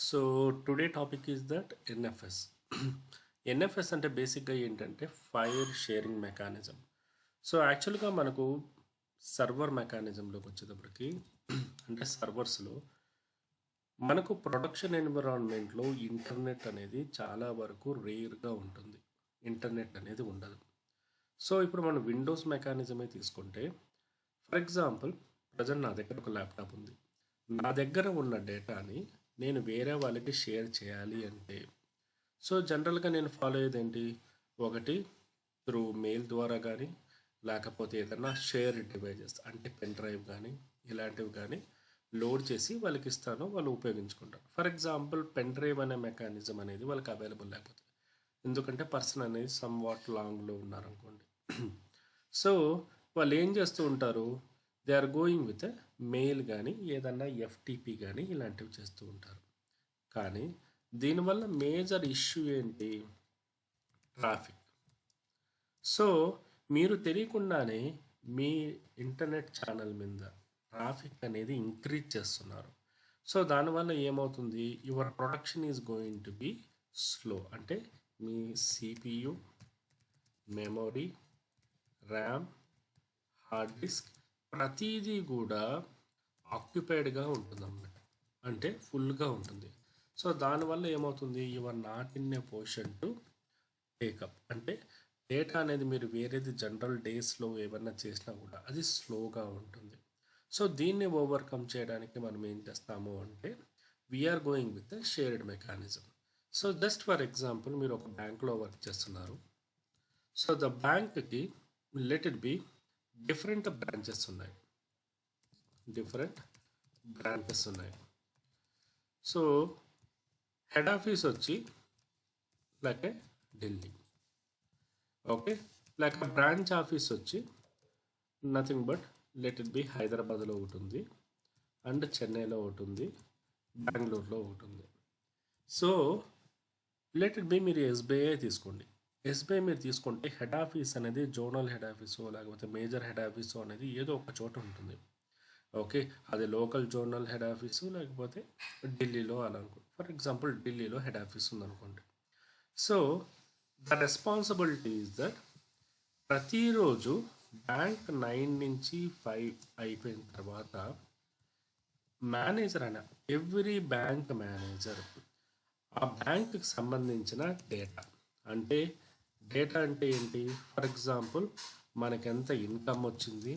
So today topic is that NFS. NFS అంటే బేసిక్గా ఏంటంటే ఫైల్ షేరింగ్ మెకానిజం. సో యాక్చువల్గా మనకు సర్వర్ మెకానిజంలోకి వచ్చేటప్పటికి అంటే సర్వర్స్లో మనకు ప్రొడక్షన్ ఎన్విరాన్మెంట్లో ఇంటర్నెట్ అనేది చాలా వరకు రేర్గా ఉంటుంది. ఇంటర్నెట్ అనేది ఉండదు. సో ఇప్పుడు మనం విండోస్ మెకానిజమే తీసుకుంటే ఫర్ ఎగ్జాంపుల్ ప్రజెంట్ నా దగ్గర ఒక ల్యాప్టాప్ ఉంది. నా దగ్గర ఉన్న డేటాని నేను వేరే వాళ్ళకి షేర్ చేయాలి అంటే సో జనరల్గా నేను ఫాలో అయ్యేది ఏంటి, ఒకటి త్రూ మెయిల్ ద్వారా కానీ లేకపోతే ఏదైనా షేర్ డివైజెస్ అంటే పెన్ డ్రైవ్ కానీ ఇలాంటివి కానీ లోడ్ చేసి వాళ్ళకి ఇస్తాను, వాళ్ళు ఉపయోగించుకుంటారు. ఫర్ ఎగ్జాంపుల్ పెన్ డ్రైవ్ అనే మెకానిజం అనేది వాళ్ళకి అవైలబుల్ లేకపోతే, ఎందుకంటే పర్సన్ అనేది సమ్ వాట్ లాంగ్లో ఉన్నారనుకోండి. సో వాళ్ళు ఏం చేస్తూ ఉంటారు, they are going with mail కానీ ఏదన్నా ఎఫ్టిపి కానీ ఇలాంటివి చేస్తూ ఉంటారు. కానీ దీనివల్ల మేజర్ ఇష్యూ ఏంటి, ట్రాఫిక్. సో మీరు తెలియకుండానే మీ ఇంటర్నెట్ ఛానల్ మీద ట్రాఫిక్ అనేది ఇంక్రీజ్ చేస్తున్నారు. సో దానివల్ల ఏమవుతుంది, your production is going to be slow. అంటే మీ CPU, memory, RAM, hard disk ప్రతిదీ కూడా ఆక్యుపైడ్గా ఉంటుందన్నమాట, అంటే ఫుల్గా ఉంటుంది. సో దానివల్ల ఏమవుతుంది, your not in a position to take up. అంటే డేటా అనేది మీరు వేరేది జనరల్ డేస్లో ఏమన్నా చేసినా కూడా అది స్లోగా ఉంటుంది. సో దీన్ని ఓవర్కమ్ చేయడానికి మనం ఏం చేస్తాము అంటే we're going with shared mechanism. So just for example మీరు ఒక బ్యాంక్లో వర్క్ చేస్తున్నారు. సో ద బ్యాంక్కి let it be different branches ఉన్నాయి. సో హెడ్ ఆఫీస్ వచ్చి like Delhi, okay, like branch office వచ్చి nothing but let it be హైదరాబాద్లో ఒకటి ఉంది, అండ్ చెన్నైలో ఒకటి ఉంది, బెంగళూరులో ఒకటి ఉంది. సో లెట్ ఇట్ బి మీరు ఎస్బీఐ తీసుకోండి. ఎస్బీఐ మీరు తీసుకుంటే హెడ్ ఆఫీస్ అనేది జోనల్ హెడ్ ఆఫీసో లేకపోతే మేజర్ హెడ్ ఆఫీసో అనేది ఏదో ఒక చోట ఉంటుంది. ఓకే, అది లోకల్ జోనల్ హెడ్ ఆఫీసు లేకపోతే ఢిల్లీలో అలా అనుకోండి. ఫర్ ఎగ్జాంపుల్ ఢిల్లీలో హెడ్ ఆఫీస్ ఉందనుకోండి. So the responsibility is that ప్రతిరోజు బ్యాంక్ 9 నుంచి 5 అయిపోయిన తర్వాత మేనేజర్ అయినా ఎవ్రీ బ్యాంక్ మేనేజర్ ఆ బ్యాంక్కి సంబంధించిన డేటా అంటే ఏంటి, ఫర్ ఎగ్జాంపుల్ మనకి ఎంత ఇన్కమ్ వచ్చింది,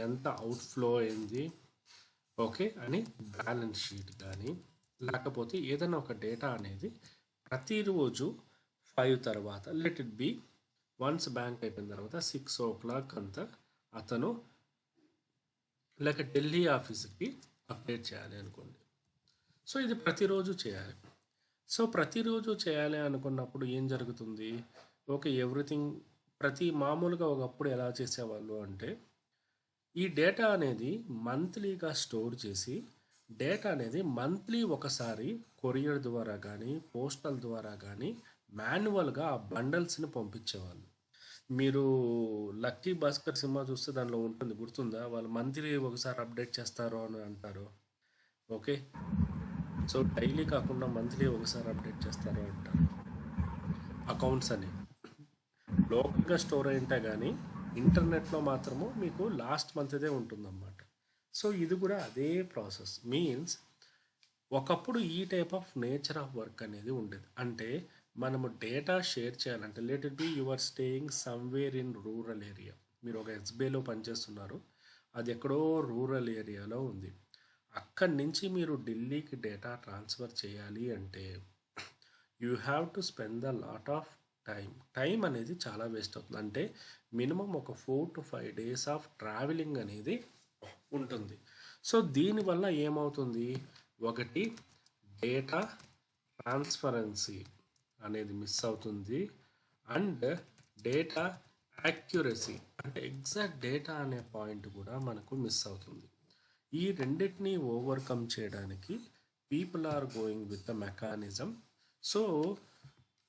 ఎంత అవుట్ఫ్లో అయింది, ఓకే అని బ్యాలెన్స్ షీట్ కానీ లేకపోతే ఏదైనా ఒక డేటా అనేది ప్రతిరోజు 5 తర్వాత let it B once bank అయిపోయిన తర్వాత 6 o'clock అంతా అతను లేక ఢిల్లీ ఆఫీస్కి అప్డేట్ చేయాలి అనుకోండి. సో ఇది ప్రతిరోజు చేయాలి. సో ప్రతిరోజు చేయాలి అనుకున్నప్పుడు ఏం జరుగుతుంది, ఓకే ఎవ్రీథింగ్ మామూలుగా ఒకప్పుడు ఎలా చేసేవాళ్ళు అంటే ఈ డేటా అనేది మంత్లీగా స్టోర్ చేసి డేటా అనేది మంత్లీ ఒకసారి కొరియర్ ద్వారా కానీ పోస్టల్ ద్వారా కానీ మాన్యువల్గా ఆ బండల్స్ని పంపించేవాళ్ళు. మీరు లక్కీ భాస్కర్ సినిమా చూస్తే దానిలో ఉంటుంది, గుర్తుందా, వాళ్ళు మంత్లీ ఒకసారి అప్డేట్ చేస్తారు అని అంటారు. ఓకే, సో డైలీ కాకుండా మంత్లీ ఒకసారి అప్డేట్ చేస్తారు అంటారు. అకౌంట్స్ అని లోకల్గా స్టోర్ అయింటే కానీ ఇంటర్నెట్లో మాత్రము మీకు లాస్ట్ మంత్దే ఉంటుందన్నమాట. సో ఇది కూడా అదే ప్రాసెస్. మీన్స్ ఒకప్పుడు ఈ type of nature of work అనేది ఉండేది. అంటే మనము డేటా షేర్ చేయాలంటే let it be you are staying somewhere in rural area. మీరు ఒక ఎస్బీఐలో పనిచేస్తున్నారు, అది ఎక్కడో రూరల్ ఏరియాలో ఉంది. అక్కడి నుంచి మీరు ఢిల్లీకి డేటా ట్రాన్స్ఫర్ చేయాలి అంటే you have to spend the lot of time అనేది చాలా వేస్ట్ అవుతుంది. అంటే మినిమం ఒక 4 to 5 days ఆఫ్ ట్రావెలింగ్ అనేది ఉంటుంది. సో దీనివల్ల ఏమవుతుంది, ఒకటి డేటా ట్రాన్స్పరెన్సీ అనేది మిస్ అవుతుంది, అండ్ డేటా యాక్యురసీ అంటే ఎగ్జాక్ట్ డేటా అనే పాయింట్ కూడా మనకు మిస్ అవుతుంది. ఈ రెండింటినీ ఓవర్కమ్ చేయడానికి people are going with the mechanism. So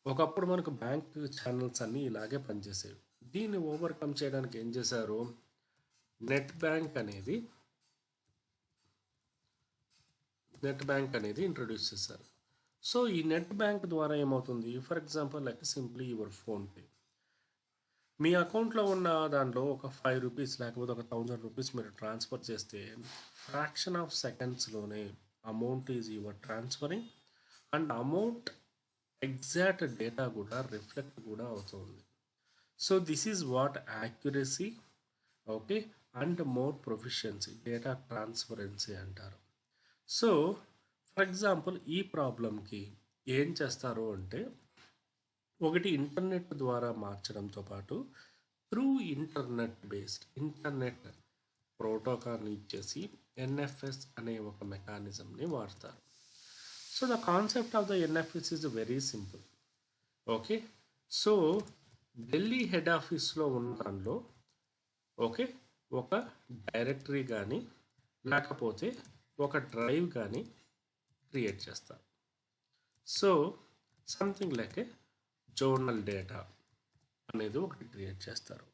ఒకప్పుడు మనకు బ్యాంక్ ఛానల్స్ అన్నీ ఇలాగే పనిచేసేవి. దీన్ని ఓవర్కమ్ చేయడానికి ఏం చేశారు, నెట్ బ్యాంక్ అనేది నెట్ బ్యాంక్ అనేది ఇంట్రొడ్యూస్ చేశారు. సో ఈ నెట్ బ్యాంక్ ద్వారా ఏమవుతుంది, for example like simply your PhonePe, మీ అకౌంట్లో ఉన్న దాంట్లో ఒక 5 రూపీస్ లేకపోతే ఒక 1000 రూపీస్ మీరు ట్రాన్స్ఫర్ చేస్తే ఫ్రాక్షన్ ఆఫ్ సెకండ్స్లోనే amount is your transferring and amount exact data కూడా రిఫ్లెక్ట్ కూడా అవుతుంది. So this is what accuracy, okay, and more proficiency, data transparency అంటారు. సో ఫర్ ఎగ్జాంపుల్ ఈ ప్రాబ్లంకి ఏం చేస్తారు అంటే, ఒకటి ఇంటర్నెట్ ద్వారా మార్చడంతో పాటు త్రూ ఇంటర్నెట్ ప్రోటోకాల్ని ఇచ్చేసి ఎన్ఎఫ్ఎస్ అనే ఒక మెకానిజంని వాడతారు. So the concept of the NFS is very simple. Okay, so Delhi head ఆఫీస్లో ఉన్న దానిలో ఓకే ఒక డైరెక్టరీ కానీ లేకపోతే ఒక డ్రైవ్ కానీ క్రియేట్ చేస్తారు. So something like a zonal data అనేది ఒకటి క్రియేట్ చేస్తారు.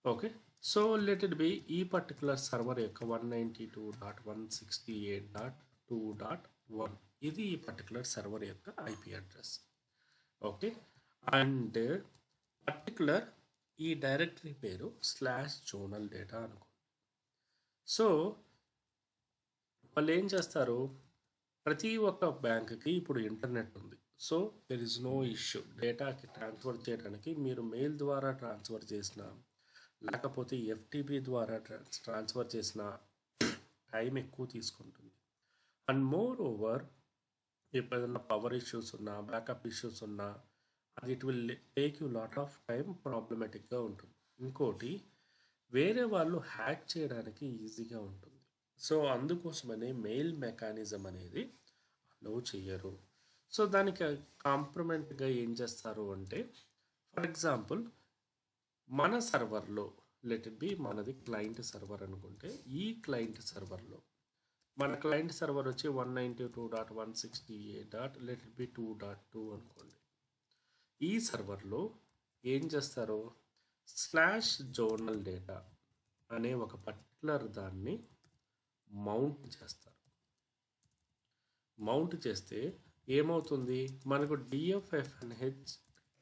Okay, so let it be ఈ పర్టికులర్ సర్వర్ యొక్క 192.168.2.1 ఇది ఈ పర్టికులర్ సర్వర్ యొక్క IP address. Okay, and particular ఈ డైరెక్టరీ పేరు /జోనల్ డేటా అనుకో. సో వాళ్ళు ఏం చేస్తారు, ప్రతి ఒక్క బ్యాంక్కి ఇప్పుడు ఇంటర్నెట్ ఉంది. So there is no issue, డేటాకి ట్రాన్స్ఫర్ చేయడానికి మీరు మెయిల్ ద్వారా ట్రాన్స్ఫర్ చేసిన లేకపోతే ఎఫ్టీపీ ద్వారా ట్రాన్స్ఫర్ చేసిన టైం ఎక్కువ తీసుకుంటుంది. అండ్ మోర్ ఓవర్ ఎప్పుడైనా పవర్ ఇష్యూస్ ఉన్నా బ్యాకప్ ఇష్యూస్ ఉన్నా అది it will take you lot of time, ప్రాబ్లమేటిక్గా ఉంటుంది. ఇంకోటి వేరే వాళ్ళు హ్యాక్ చేయడానికి ఈజీగా ఉంటుంది. సో అందుకోసమనే మెయిల్ మెకానిజం అనేది అలౌ చేయరు. సో దానికి కాంప్రమెంట్గా ఏం చేస్తారు అంటే, ఫర్ ఎగ్జాంపుల్ మన సర్వర్లో లెట్ ఇట్ బి మనది క్లయింట్ సర్వర్ అనుకుంటే, ఈ క్లయింట్ సర్వర్లో మన క్లయింట్ సర్వర్ వచ్చి 192.168.2.2 అనుకోండి. ఈ సర్వర్లో ఏం చేస్తారు, /జోనల్ డేటా అనే ఒక పర్టికులర్ దాన్ని మౌంట్ చేస్తారు. మౌంట్ చేస్తే ఏమవుతుంది, మనకు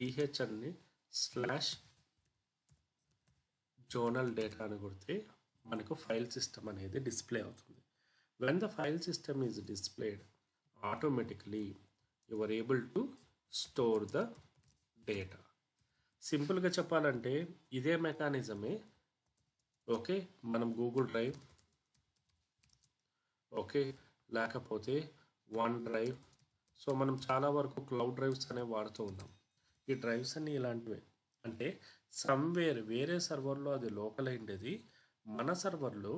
డిహెచ్ అని /జోనల్ డేటా అని కొడితే మనకు ఫైల్ సిస్టమ్ అనేది డిస్ప్లే అవుతుంది. When the file system is displayed, automatically you are able to store the data. సింపుల్గా చెప్పాలంటే ఇదే మెకానిజమే ఓకే మనం గూగుల్ డ్రైవ్ ఓకే లేకపోతే వన్ డ్రైవ్, సో మనం చాలా వరకు క్లౌడ్ డ్రైవ్స్ అనేవి వాడుతూ ఉన్నాం. ఈ డ్రైవ్స్ అన్నీ ఇలాంటివే, అంటే సమ్వేర్ వేరే సర్వర్లో అది లోకల్ అయిండేది మన సర్వర్లో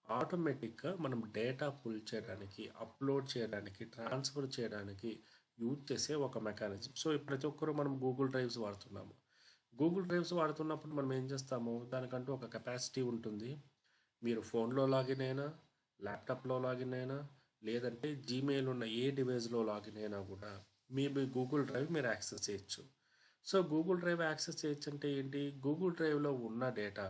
ఆటోమేటిక్గా మనం డేటా పుల్ చేయడానికి, అప్లోడ్ చేయడానికి, ట్రాన్స్ఫర్ చేయడానికి యూజ్ చేసే ఒక మెకానిజం. సో ప్రతి ఒక్కరూ మనం గూగుల్ డ్రైవ్స్ వాడుతున్నాము. గూగుల్ డ్రైవ్స్ వాడుతున్నప్పుడు మనం ఏం చేస్తాము, దానికంటూ ఒక కెపాసిటీ ఉంటుంది. మీరు ఫోన్లో లాగిన్ అయినా, ల్యాప్టాప్లో లాగిన్ అయినా, లేదంటే జీమెయిల్ ఉన్న ఏ డివైస్లో లాగిన్ అయినా కూడా మీ గూగుల్ డ్రైవ్ మీరు యాక్సెస్ చేయొచ్చు. సో గూగుల్ డ్రైవ్ యాక్సెస్ చేయొచ్చు అంటే ఏంటి, గూగుల్ డ్రైవ్లో ఉన్న డేటా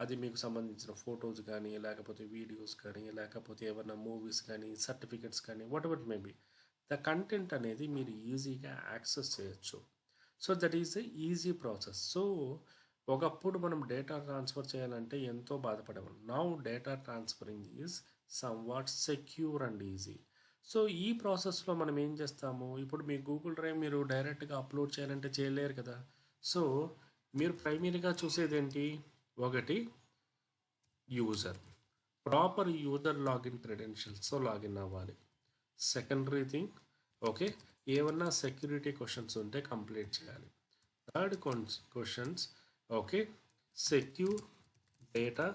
అది మీకు సంబంధించిన ఫొటోస్ కానీ లేకపోతే వీడియోస్ కానీ లేకపోతే ఏమైనా మూవీస్ కానీ సర్టిఫికెట్స్ కానీ whatever maybe the content అనేది మీరు ఈజీగా యాక్సెస్ చేయొచ్చు. So that is the easy process. So ఒకప్పుడు మనం డేటా ట్రాన్స్ఫర్ చేయాలంటే ఎంతో బాధపడేవాళ్ళం. Now data transferring is somewhat secure and easy. So ఈ ప్రాసెస్లో మనం ఏం చేస్తాము, ఇప్పుడు మీ గూగుల్ డ్రైవ్ మీరు డైరెక్ట్గా అప్లోడ్ చేయాలంటే చేయలేరు కదా. సో మీరు ప్రైమరీగా చూసేది ఏంటి, ఒకటి యూజర్, ప్రాపర్ యూజర్ లాగిన్ క్రెడెన్షియల్స్తో లాగిన్ అవ్వాలి. సెకండరీ థింగ్ ఓకే ఏమన్నా సెక్యూరిటీ క్వశ్చన్స్ ఉంటే కంప్లీట్ చేయాలి. Third questions okay secure data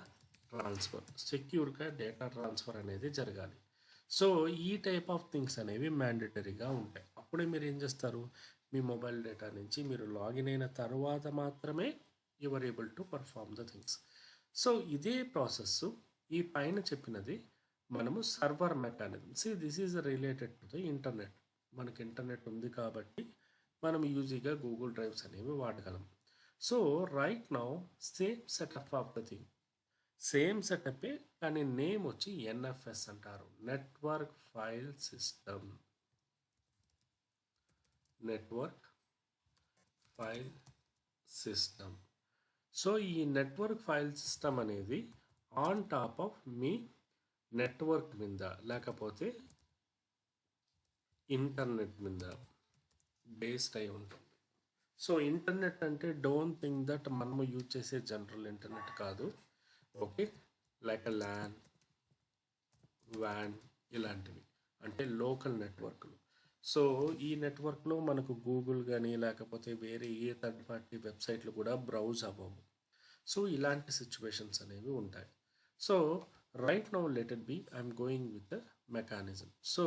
transfer, సెక్యూర్గా డేటా ట్రాన్స్ఫర్ అనేది జరగాలి. సో ఈ టైప్ ఆఫ్ థింగ్స్ అనేవి మ్యాండేటరీగా ఉంటాయి. అప్పుడే మీరు ఏం చేస్తారు, మీ మొబైల్ డేటా నుంచి మీరు లాగిన్ అయిన తర్వాత మాత్రమే you are able to perform the things. So ఇదే ప్రాసెస్ ఈ పైన చెప్పినది మనము server mechanism. This is related to the internet. మనకి ఇంటర్నెట్ ఉంది కాబట్టి మనం ఈజీగా గూగుల్ డ్రైవ్స్ అనేవి వాడగలం. So right now same setup of the thing. Same సెటప్పే కానీ నేమ్ వచ్చి ఎన్ఎఫ్ఎస్ అంటారు, network file system. Network file system. So ఈ నెట్వర్క్ ఫైల్ సిస్టమ్ అనేది ఆన్ టాప్ ఆఫ్ మీ నెట్వర్క్ మీద లేకపోతే ఇంటర్నెట్ మీద బేస్డ్ అయి ఉంటుంది. సో ఇంటర్నెట్ అంటే డోంట్ థింక్ దట్ మనము యూజ్ చేసే జనరల్ ఇంటర్నెట్ కాదు. ఓకే, లైక్ ల్యాన్, వ్యాన్ ఇలాంటివి అంటే లోకల్ నెట్వర్క్లు. సో ఈ నెట్వర్క్లో మనకు గూగుల్ కానీ లేకపోతే వేరే ఏ థర్డ్ పార్టీ వెబ్సైట్లు కూడా బ్రౌజ్ అవ్వవు. సో ఇలాంటి సిచ్యువేషన్స్ అనేవి ఉంటాయి. So right now let it B I'm going with the mechanism. So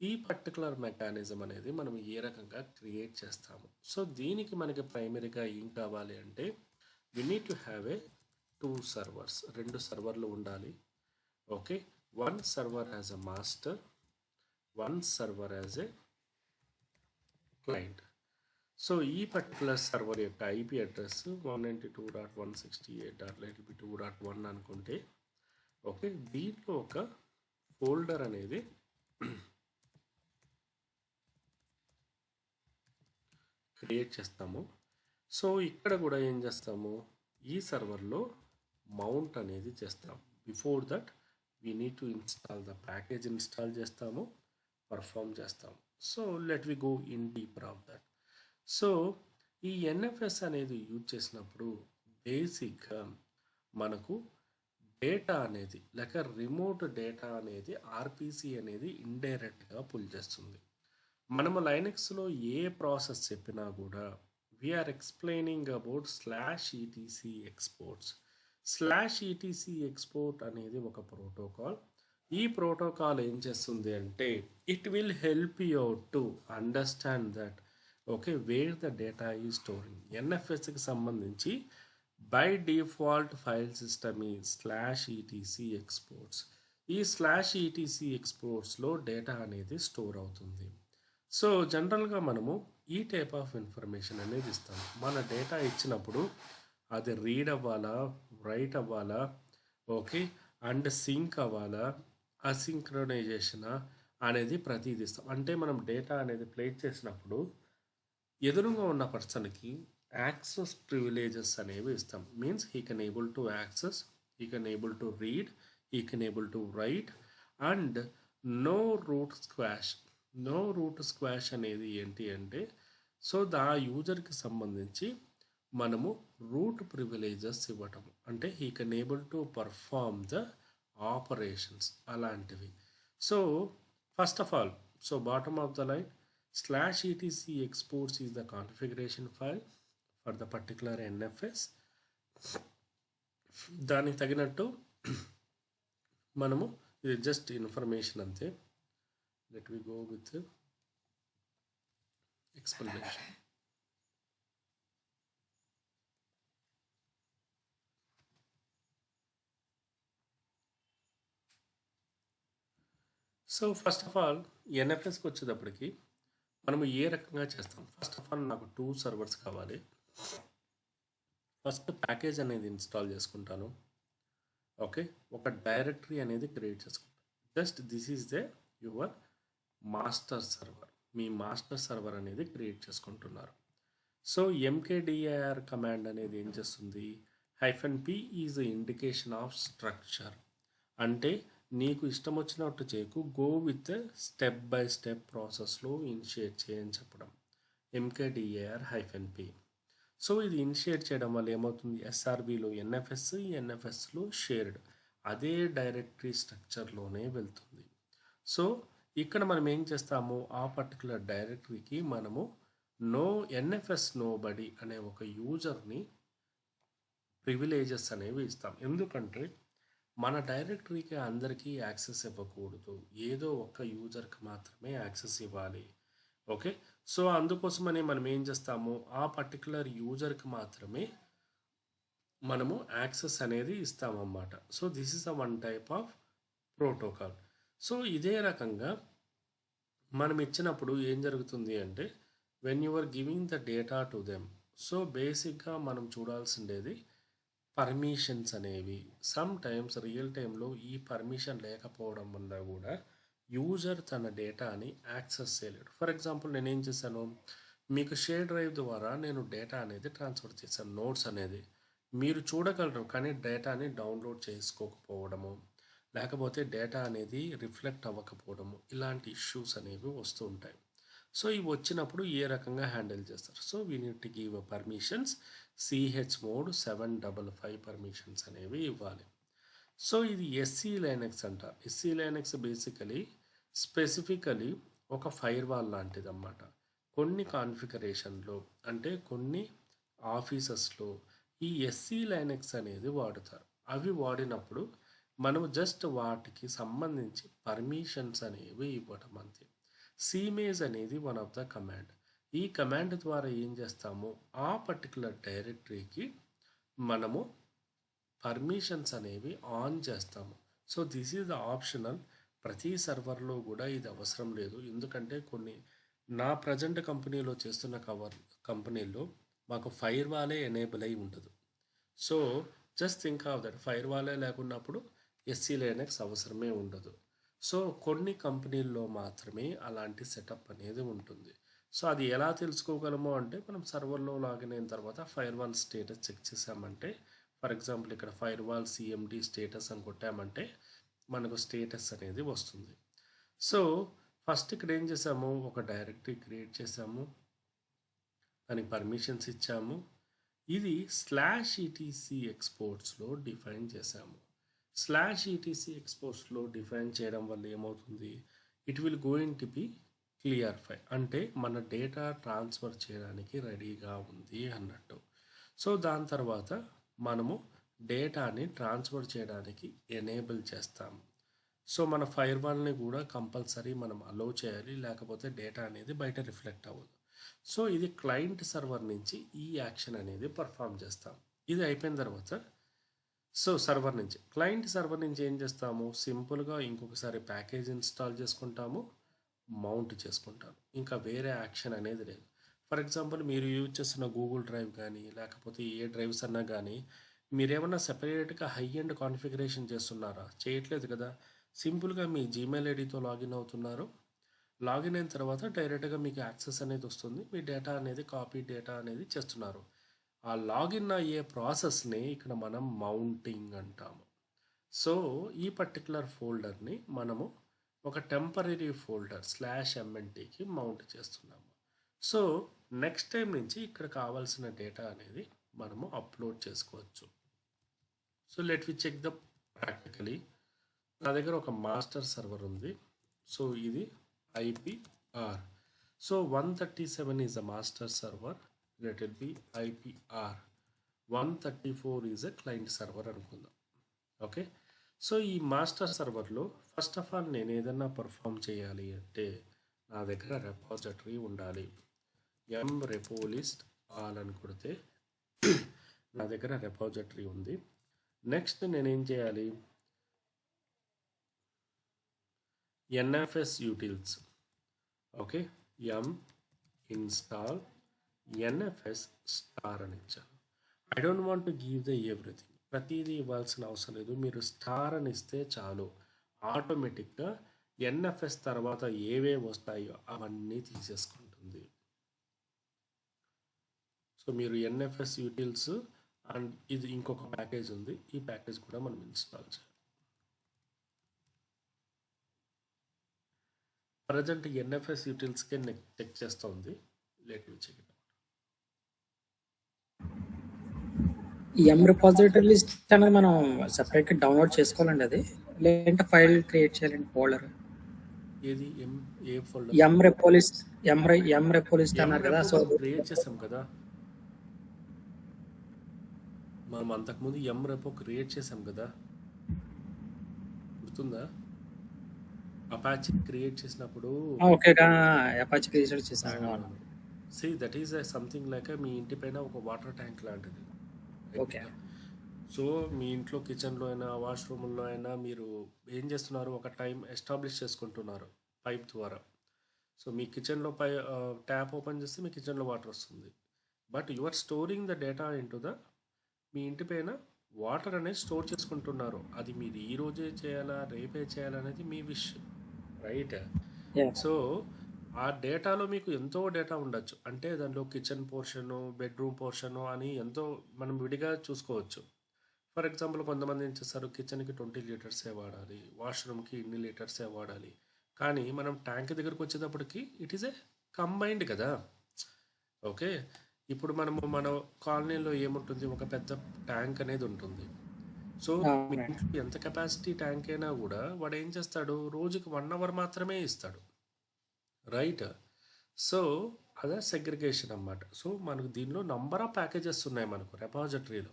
ఈ పర్టికులర్ మెకానిజం అనేది మనం ఏ రకంగా క్రియేట్ చేస్తాము. సో దీనికి మనకి ప్రైమరీగా ఏం కావాలి అంటే we need to have a 2 servers, 2 సర్వర్లు ఉండాలి. Okay, 1 server as a master, 1 server as a client. So ఈ పర్టికులర్ సర్వర్ యొక్క ఐపీ అడ్రస్ 192.168.1 అనుకుంటే ఓకే, దీంట్లో ఒక ఫోల్డర్ అనేది క్రియేట్ చేస్తాము. సో ఇక్కడ కూడా ఏం చేస్తాము, ఈ సర్వర్లో మౌంట్ అనేది చేస్తాం. Before that we need to install the package, install చేస్తాము, పర్ఫామ్ చేస్తాము. So let we go in deeper of that. So ఈ ఎన్ఎఫ్ఎస్ అనేది యూజ్ చేసినప్పుడు బేసిక్గా మనకు డేటా అనేది లేక రిమోట్ డేటా అనేది ఆర్పిసి అనేది ఇండైరెక్ట్గా పుల్ చేస్తుంది. మనము లైనక్స్లో ఏ ప్రాసెస్ చెప్పినా కూడా we are explaining about /etc exports. /etc export అనేది ఒక ప్రోటోకాల్. ఈ ప్రోటోకాల్ ఏం చేస్తుంది అంటే it will help you out to understand that okay where the data is storing. ఎన్ఎఫ్ఎస్కి సంబంధించి బై డిఫాల్ట్ ఫైల్ సిస్టమ్ ఈ /etc ఎక్స్పోర్ట్స్. ఈ /etc ఎక్స్పోర్ట్స్లో డేటా అనేది స్టోర్ అవుతుంది. సో జనరల్గా మనము ఈ టైప్ ఆఫ్ ఇన్ఫర్మేషన్ అనేది ఇస్తాం. మన డేటా ఇచ్చినప్పుడు అది రీడ్ అవ్వాలా, రైట్ అవ్వాలా, ఓకే, అండ్ సింక్ అవ్వాలా, అసింక్రనైజేషనా అనేది ప్రతిదీ ఇస్తాం. అంటే మనం డేటా అనేది ప్లే చేసినప్పుడు ఎదురుగా ఉన్న పర్సన్కి యాక్సెస్ ప్రివిలేజెస్ అనేవి ఇస్తాం. Means he can able to access, he can able to read, he can able to write, and no root squash. No root squash అనేది ఏంటి అంటే సో దా యూజర్కి సంబంధించి మనము రూట్ ప్రివిలేజెస్ ఇవ్వటం, అంటే he can able to perform the operations అలాంటివి. So first of all, so bottom of the line /etc exports is the configuration file for the particular NFS. దానికి తగినట్టు మనము ఇది జస్ట్ ఇన్ఫర్మేషన్ అంతే. Let we go with explanation. So first of all ఎన్ఎఫ్ఎస్కి వచ్చేటప్పటికి మనము ఏ రకంగా చేస్తాం. ఫస్ట్ ఆఫ్ ఆల్ నాకు 2 సర్వర్స్ కావాలి. ఫస్ట్ ప్యాకేజ్ అనేది ఇన్స్టాల్ చేసుకుంటాను. ఓకే, ఒక డైరెక్టరీ అనేది క్రియేట్ చేసుకుంటాను. Just this is the your master server. Me master server అనేది క్రియేట్ చేసుకుంటున్నారు. సో mkdir కమాండ్ అనేది ఏం చేస్తుంది, -p is indication of structure. అంటే నీకు ఇష్టం వచ్చినట్టు చేయకు, go with step by step ప్రాసెస్లో ఇనిషియేట్ చేయని చెప్పడం mkdir -p. సో ఇది ఇనిషియేట్ చేయడం వల్ల ఏమవుతుంది, ఎస్ఆర్బిలో ఎన్ఎఫ్ఎస్, ఎన్ఎఫ్ఎస్లో షేర్డ్ అదే డైరెక్టరీ స్ట్రక్చర్లోనే వెళ్తుంది. సో ఇక్కడ మనం ఏం చేస్తాము, ఆ పర్టికులర్ డైరెక్టరీకి మనము ఎన్ఎఫ్ఎస్ నోబడి అనే ఒక యూజర్ని ప్రివిలేజెస్ అనేవి ఇస్తాం. ఎందుకంటే మన డైరెక్టరీకి అందరికీ యాక్సెస్ ఇవ్వకూడదు, ఏదో ఒక్క యూజర్కి మాత్రమే యాక్సెస్ ఇవ్వాలి. ఓకే, సో అందుకోసమని మనం ఏం చేస్తాము, ఆ పర్టికులర్ యూజర్కి మాత్రమే మనము యాక్సెస్ అనేది ఇస్తామన్నమాట. So this is a one type of protocol. So ఇదే రకంగా మనం ఇచ్చినప్పుడు ఏం జరుగుతుంది అంటే when you are giving the data to them, so బేసిక్గా మనం చూడాల్సిండేది పర్మిషన్స్ అనేవి సమ్ టైమ్స్ రియల్ టైంలో ఈ పర్మిషన్ లేకపోవడం వల్ల కూడా యూజర్ తన డేటాని యాక్సెస్ చేయలేడు. ఫర్ ఎగ్జాంపుల్ నేనేం చేశాను, మీకు షేర్ డ్రైవ్ ద్వారా నేను డేటా అనేది ట్రాన్స్ఫర్ చేశాను, నోట్స్ అనేది మీరు చూడగలరు, కానీ డేటాని డౌన్లోడ్ చేసుకోకపోవడము, లేకపోతే డేటా అనేది రిఫ్లెక్ట్ అవ్వకపోవడము, ఇలాంటి ఇష్యూస్ అనేవి వస్తూ ఉంటాయి. సో ఇవి వచ్చినప్పుడు ఏ రకంగా హ్యాండిల్ చేస్తారు? So we need to give permissions, CH mode 755 permissions అనేవి ఇవ్వాలి. సో ఇది ఎస్సీ లైనక్స్ అంట. ఎస్సీ లైనక్స్ స్పెసిఫికలీ ఒక ఫైర్ వాల్ లాంటిది అన్నమాట. కొన్ని కాన్ఫిగరేషన్లో అంటే కొన్ని ఆఫీసెస్లో ఈ ఎస్సీ లైనక్స్ అనేది వాడుతారు. అవి వాడినప్పుడు మనము జస్ట్ వాటికి సంబంధించి పర్మిషన్స్ అనేవి ఇవ్వటం అంతే. సీమేజ్ అనేది వన్ ఆఫ్ ద కమాండ్. ఈ కమాండ్ ద్వారా ఏం చేస్తాము, ఆ పర్టికులర్ డైరెక్టరీకి మనము పర్మిషన్స్ అనేవి ఆన్ చేస్తాము. So this is the optional. ప్రతి సర్వర్లో కూడా ఇది అవసరం లేదు, ఎందుకంటే కొన్ని నా ప్రజెంట్ కంపెనీలో చేస్తున్న కంపెనీల్లో మాకు ఫైర్ వాలే ఎనేబుల్ అయి ఉండదు. So just think of that, fire వాలే లేకున్నప్పుడు ఎస్సీ లైనక్స్ అవసరమే ఉండదు. సో కొన్ని కంపెనీల్లో మాత్రమే అలాంటి సెటప్ అనేది ఉంటుంది. సో అది ఎలా తెలుసుకోగలము అంటే, మనం సర్వర్లో లాగిన్ అయిన తర్వాత ఫైర్ వాల్ స్టేటస్ చెక్ చేసామంటే, ఫర్ ఎగ్జాంపుల్ ఇక్కడ ఫైర్ వాల్ సిఎండి స్టేటస్ అని కొట్టామంటే మనకు స్టేటస్ అనేది వస్తుంది. సో ఫస్ట్ ఇక్కడ ఏం చేసాము, ఒక డైరెక్టరీ క్రియేట్ చేసాము, దానికి పర్మిషన్స్ ఇచ్చాము. ఇది /etc ఎక్స్పోర్ట్స్లో డిఫైన్ చేసాము. /etc ఎక్స్పోర్ట్స్లో డిఫైన్ చేయడం వల్ల ఏమవుతుంది, it will going to be clarify, అంటే మన డేటా ట్రాన్స్ఫర్ చేయడానికి రెడీగా ఉంది అన్నట్టు. సో దాని తర్వాత మనము డేటాని ట్రాన్స్ఫర్ చేయడానికి ఎనేబుల్ చేస్తాము. సో మన ఫైర్ వాల్ని కూడా కంపల్సరీ మనం అలౌ చేయాలి, లేకపోతే డేటా అనేది బయట రిఫ్లెక్ట్ అవ్వదు. సో ఇది క్లయింట్ సర్వర్ నుంచి ఈ యాక్షన్ అనేది పర్ఫామ్ చేస్తాం. ఇది అయిపోయిన తర్వాత సో సర్వర్ నుంచి క్లయింట్ సర్వర్ నుంచి ఏం చేస్తాము, సింపుల్గా ఇంకొకసారి ప్యాకేజ్ ఇన్స్టాల్ చేసుకుంటాము, మౌంట్ చేసుకుంటాము. ఇంకా వేరే యాక్షన్ అనేది లేదు. ఫర్ ఎగ్జాంపుల్ మీరు యూజ్ చేస్తున్న గూగుల్ డ్రైవ్ కానీ లేకపోతే ఏ డ్రైవ్స్ అన్నా కానీ మీరేమన్నా సెపరేట్గా హై ఎండ్ కాన్ఫిగరేషన్ చేస్తున్నారా? చేయట్లేదు కదా. సింపుల్గా మీ జీమెయిల్ ఐడితో లాగిన్ అవుతున్నారు. లాగిన్ అయిన తర్వాత డైరెక్ట్గా మీకు యాక్సెస్ అనేది వస్తుంది, మీ డేటా అనేది కాపీ డేటా అనేది చేస్తున్నారు. ఆ లాగిన్ అయ్యే ప్రాసెస్ని ఇక్కడ మనం మౌంటింగ్ అంటాము. సో ఈ పర్టికులర్ ఫోల్డర్ని మనము ఒక టెంపరీ ఫోల్డర్ /mntకి మౌంట్ చేస్తున్నాము. సో నెక్స్ట్ టైం నుంచి ఇక్కడ కావాల్సిన డేటా అనేది మనము అప్లోడ్ చేసుకోవచ్చు. So let we check the practically. నా దగ్గర ఒక మాస్టర్ సర్వర్ ఉంది. సో ఇది IPR. So 137 is a master server, let it be IPR. 134 is a client server అనుకుందాం. ఓకే, సో ఈ మాస్టర్ సర్వర్లో ఫస్ట్ ఆఫ్ ఆల్ నేను ఏదన్నా పర్ఫామ్ చేయాలి అంటే నా దగ్గర రెపాజిటరీ ఉండాలి. mRepoList all అని కొడితే నా దగ్గర రెపాజిటరీ ఉంది. నెక్స్ట్ నేనేం చేయాలి, NFS utils. Okay, install NFS star అని ఇచ్చాను. I don't want to give the everything, ప్రతిదీ ఇవ్వాల్సిన అవసరం లేదు. మీరు స్టార్ అని ఇస్తే చాలు, ఆటోమేటిక్గా NFS తర్వాత ఏవే వస్తాయో అవన్నీ తీసేసుకుంటుంది. సో మీరు NFS utils అండ్ ఇది ఇంకొక ప్యాకేజ్ ఉంది, ఈ ప్యాకేజ్ కూడా మనం ఇన్స్టాల్ చేయాలి. ప్రజెంట్ NFS utilsకే చెక్ చేస్తుంది. Let me check it. Repository list అనేది మనం సెపరేట్గా డౌన్లోడ్ చేసుకోవాలండి, అది లేదంటే ఫైల్ క్రియేట్ చేయాలండి ఫోల్డర్. ఏది ఏ ఫోల్డర్? రిపోలిస్ట్ అన్నారు కదా, సో క్రియేట్ చేసాం కదా మనం అంతకుముందు mRepo క్రియేట్ చేసాం కదా, గుర్తుందా? అపాచీ క్రియేట్ చేసినప్పుడు ఓకే అపాచీ క్రియేట్ చేసాను. See that is something like మీ ఇంటి పైన ఒక వాటర్ ట్యాంక్ లాంటిది. ఓకే, సో మీ ఇంట్లో కిచెన్లో అయినా వాష్రూమ్లో అయినా మీరు ఏం చేస్తున్నారు, ఒక టైం ఎస్టాబ్లిష్ చేసుకుంటున్నారు పైప్ ద్వారా. సో మీ కిచెన్లో ట్యాప్ ఓపెన్ చేస్తే మీ కిచెన్లో వాటర్ వస్తుంది, but you are storing the data into the మీ ఇంటి పైన వాటర్ అనేది స్టోర్ చేసుకుంటున్నారు. అది మీరు ఈ రోజే చేయాలా, రేపే చేయాలనేది మీ విష్, రైట్? యా. సో ఆ డేటాలో మీకు ఎంతో డేటా ఉండొచ్చు. అంటే దానిలో కిచెన్ పోర్షను, బెడ్రూమ్ పోర్షను అని ఎంతో మనం విడిగా చూసుకోవచ్చు. ఫర్ ఎగ్జాంపుల్ కొంతమంది ఏం చేస్తారు, కిచెన్కి 20 లీటర్సే వాడాలి, వాష్రూమ్కి ఇన్ని లీటర్సే వాడాలి. కానీ మనం ట్యాంక్ దగ్గరకు వచ్చేటప్పటికి ఇట్ ఈస్ ఏ కంబైన్డ్ కదా. ఓకే, ఇప్పుడు మన కాలనీలో ఏముంటుంది, ఒక పెద్ద ట్యాంక్ అనేది ఉంటుంది. సో మీ అవునండి. ఇంట్లో ఎంత కెపాసిటీ ట్యాంక్ అయినా కూడా వాడు ఏం చేస్తాడు, రోజుకి 1 అవర్ మాత్రమే ఇస్తాడు, రైట్? సో అదే సెగ్రిగేషన్ అన్నమాట. సో మనకు దీనిలో నంబర్ ఆఫ్ ప్యాకేజెస్ ఉన్నాయి మనకు రెపాజిటరీలో.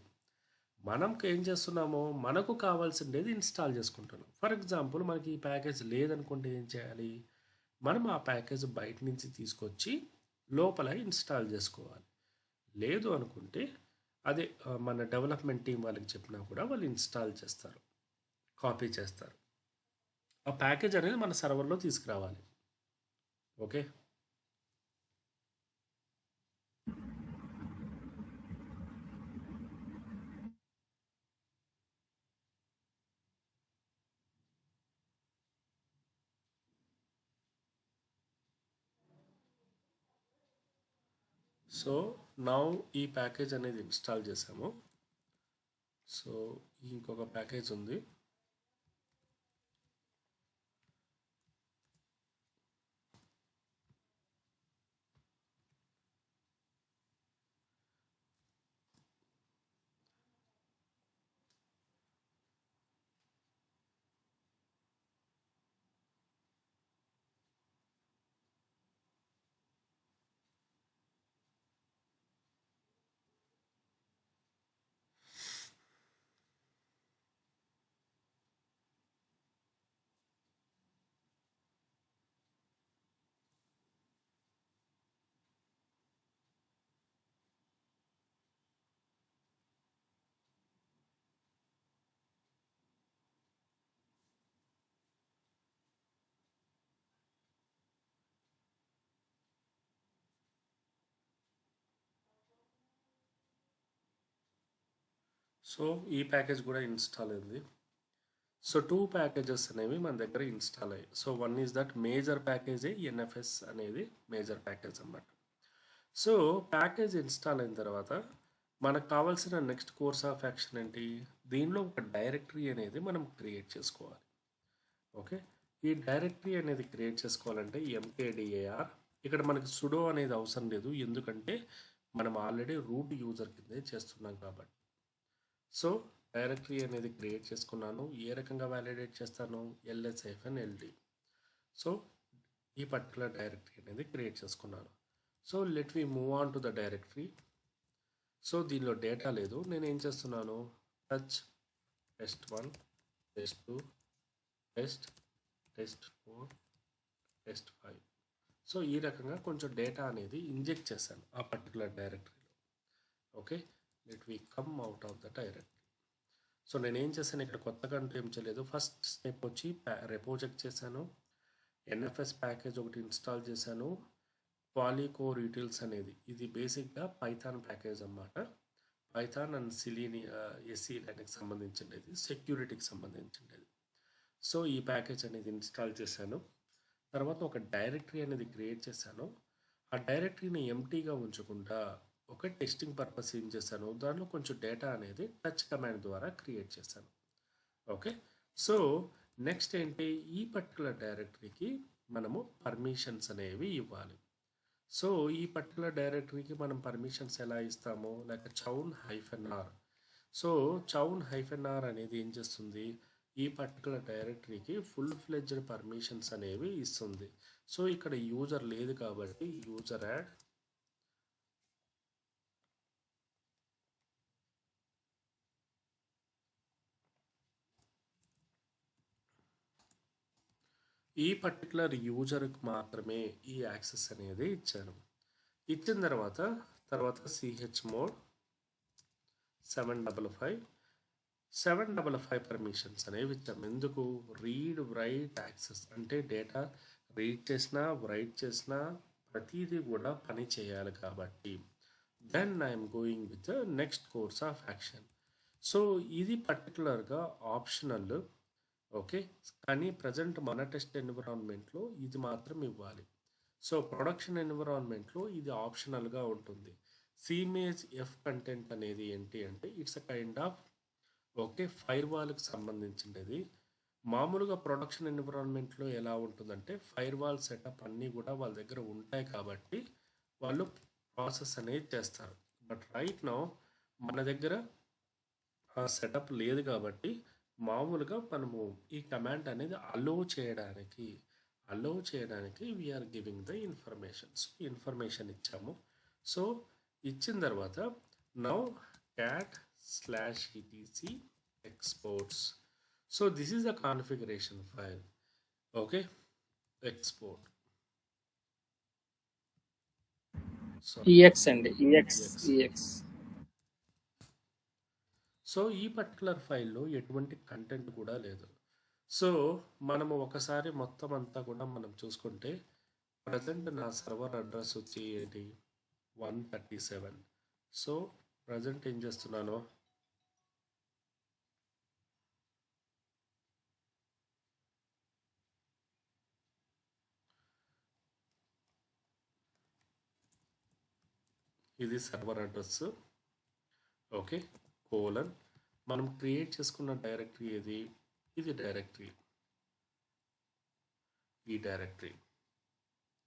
మనం ఏం చేస్తున్నామో మనకు కావాల్సిండేది ఇన్స్టాల్ చేసుకుంటున్నాం. ఫర్ ఎగ్జాంపుల్ మనకి ఈ ప్యాకేజ్ లేదనుకుంటే ఏం చేయాలి, మనం ఆ ప్యాకేజ్ బయట నుంచి తీసుకొచ్చి లోపల ఇన్స్టాల్ చేసుకోవాలి. లేదు అనుకుంటే అదే మన డెవలప్మెంట్ టీం వాళ్ళకి చెప్పినా కూడా వాళ్ళు ఇన్స్టాల్ చేస్తారు, కాపీ చేస్తారు. ఆ ప్యాకేజ్ అనేది మన సర్వర్లో తీసుకురావాలి. ఓకే, సో నౌ ఈ ప్యాకేజ్ అనేది ఇన్స్టాల్ చేసాము. సో ఇంకొక ప్యాకేజ్ ఉంది. సో ఈ ప్యాకేజ్ కూడా ఇన్స్టాల్ అయింది. సో 2 ప్యాకేజెస్ అనేవి మన దగ్గర ఇన్స్టాల్ అయ్యాయి. So one is that major ప్యాకేజే, ఎన్ఎఫ్ఎస్ అనేది మేజర్ ప్యాకేజ్ అన్నమాట. సో ప్యాకేజ్ ఇన్స్టాల్ అయిన తర్వాత మనకు కావాల్సిన నెక్స్ట్ కోర్స్ ఆఫ్ యాక్షన్ ఏంటి, దీనిలో ఒక డైరెక్టరీ అనేది మనం క్రియేట్ చేసుకోవాలి. ఓకే, ఈ డైరెక్టరీ అనేది క్రియేట్ చేసుకోవాలంటే ఎంకేడిఏఆర్, ఇక్కడ మనకి సుడో అనేది అవసరం లేదు, ఎందుకంటే మనం ఆల్రెడీ రూట్ యూజర్ కిందే చేస్తున్నాం కాబట్టి. సో డైరెక్టరీ అనేది క్రియేట్ చేసుకున్నాను. ఏ రకంగా వ్యాలిడేట్ చేస్తాను, ls-ld. సో ఈ పర్టికులర్ డైరెక్టరీ అనేది క్రియేట్ చేసుకున్నాను. So let we move on to the directory. So దీనిలో డేటా లేదు, నేను ఏం చేస్తున్నాను, touch test1, test2, test, test4, test5. So ఈ రకంగా కొంచెం డేటా అనేది ఇంజెక్ట్ చేశాను ఆ పర్టికులర్ డైరెక్టరీలో. Okay, let we come out of the directory. So నేను ఏం చేశాను, ఇక్కడ కొత్తగా అంటూ ఏం చేయలేదు. ఫస్ట్ స్టెప్ వచ్చి రెపో చెక్ చేశాను, ఎన్ఎఫ్ఎస్ ప్యాకేజ్ ఒకటి ఇన్స్టాల్ చేశాను, పాలీకోర్ యూటిల్స్ అనేది ఇది బేసిక్గా పైథాన్ ప్యాకేజ్ అన్నమాట. పైథాన్ అండ్ సిలీని ఎస్సీ లైన్కి సంబంధించిండేది, సెక్యూరిటీకి సంబంధించిండేది. సో ఈ ప్యాకేజ్ అనేది ఇన్స్టాల్ చేశాను. తర్వాత ఒక డైరెక్టరీ అనేది క్రియేట్ చేశాను. ఆ డైరెక్టరీని ఎంటీగా ఉంచకుండా ఒక టెస్టింగ్ పర్పస్ ఏం చేశాను, దానిలో కొంచెం డేటా అనేది టచ్ కమాండ్ ద్వారా క్రియేట్ చేశాను. ఓకే, సో నెక్స్ట్ ఏంటి, ఈ పర్టికులర్ డైరెక్టరీకి మనము పర్మిషన్స్ అనేవి ఇవ్వాలి. సో ఈ పర్టికులర్ డైరెక్టరీకి మనం పర్మిషన్స్ ఎలా ఇస్తామో, లైక్ chown-r. సో chown-r అనేది ఏం చేస్తుంది, ఈ పర్టికులర్ డైరెక్టరీకి ఫుల్ ఫ్లెడ్జ్డ్ పర్మిషన్స్ అనేవి ఇస్తుంది. సో ఇక్కడ యూజర్ లేదు కాబట్టి యూజర్ యాడ్ ఈ పర్టికులర్ యూజర్కి మాత్రమే ఈ యాక్సెస్ అనేది ఇచ్చాను. ఇచ్చిన తర్వాత chmod 755 పర్మిషన్స్ అనేవి ఇచ్చాము. ఎందుకు, రీడ్ రైట్ యాక్సెస్ అంటే డేటా రీడ్ చేసినా రైట్ చేసినా ప్రతిదీ కూడా పని చేయాలి కాబట్టి. Then I'm going with next course of action. So ఇది పర్టికులర్గా ఆప్షనల్. ఓకే, కానీ ప్రజెంట్ మన టెస్ట్ ఎన్విరాన్మెంట్లో ఇది మాత్రం ఇవ్వాలి. సో ప్రొడక్షన్ ఎన్విరాన్మెంట్లో ఇది ఆప్షనల్గా ఉంటుంది. సిమేజ్ ఎఫ్ కంటెంట్ అనేది ఏంటి అంటే it's a kind of okay ఫైర్ వాల్కి సంబంధించినది. మామూలుగా ప్రొడక్షన్ ఎన్విరాన్మెంట్లో ఎలా ఉంటుందంటే ఫైర్ వాల్ సెటప్ అన్నీ కూడా వాళ్ళ దగ్గర ఉంటాయి కాబట్టి వాళ్ళు ప్రాసెస్ అనేది చేస్తారు. బట్ రైట్ నౌ మన దగ్గర ఆ సెటప్ లేదు కాబట్టి మామూలుగా మనము ఈ కమాండ్ అనేది అలో చేయడానికి we're giving the informations information ఇచ్చాము. సో ఇచ్చిన తర్వాత now cat /etc exports. So this is the configuration file. Okay, export. Sorry. EX అండి EX. సో ఈ పర్టికులర్ ఫైల్లో ఎటువంటి కంటెంట్ కూడా లేదు. సో మనము ఒకసారి మొత్తం అంతా కూడా మనం చూసుకుంటే ప్రజెంట్ నా సర్వర్ అడ్రస్ వచ్చి ఏంటి 137. సో ప్రజెంట్ ఏం చేస్తున్నాను, ఇది సర్వర్ అడ్రస్. ఓకే, కోలన్ మనం క్రియేట్ చేసుకున్న డైరెక్టరీ ఏది, ఇది డైరెక్టరీ, ఈ డైరెక్టరీ.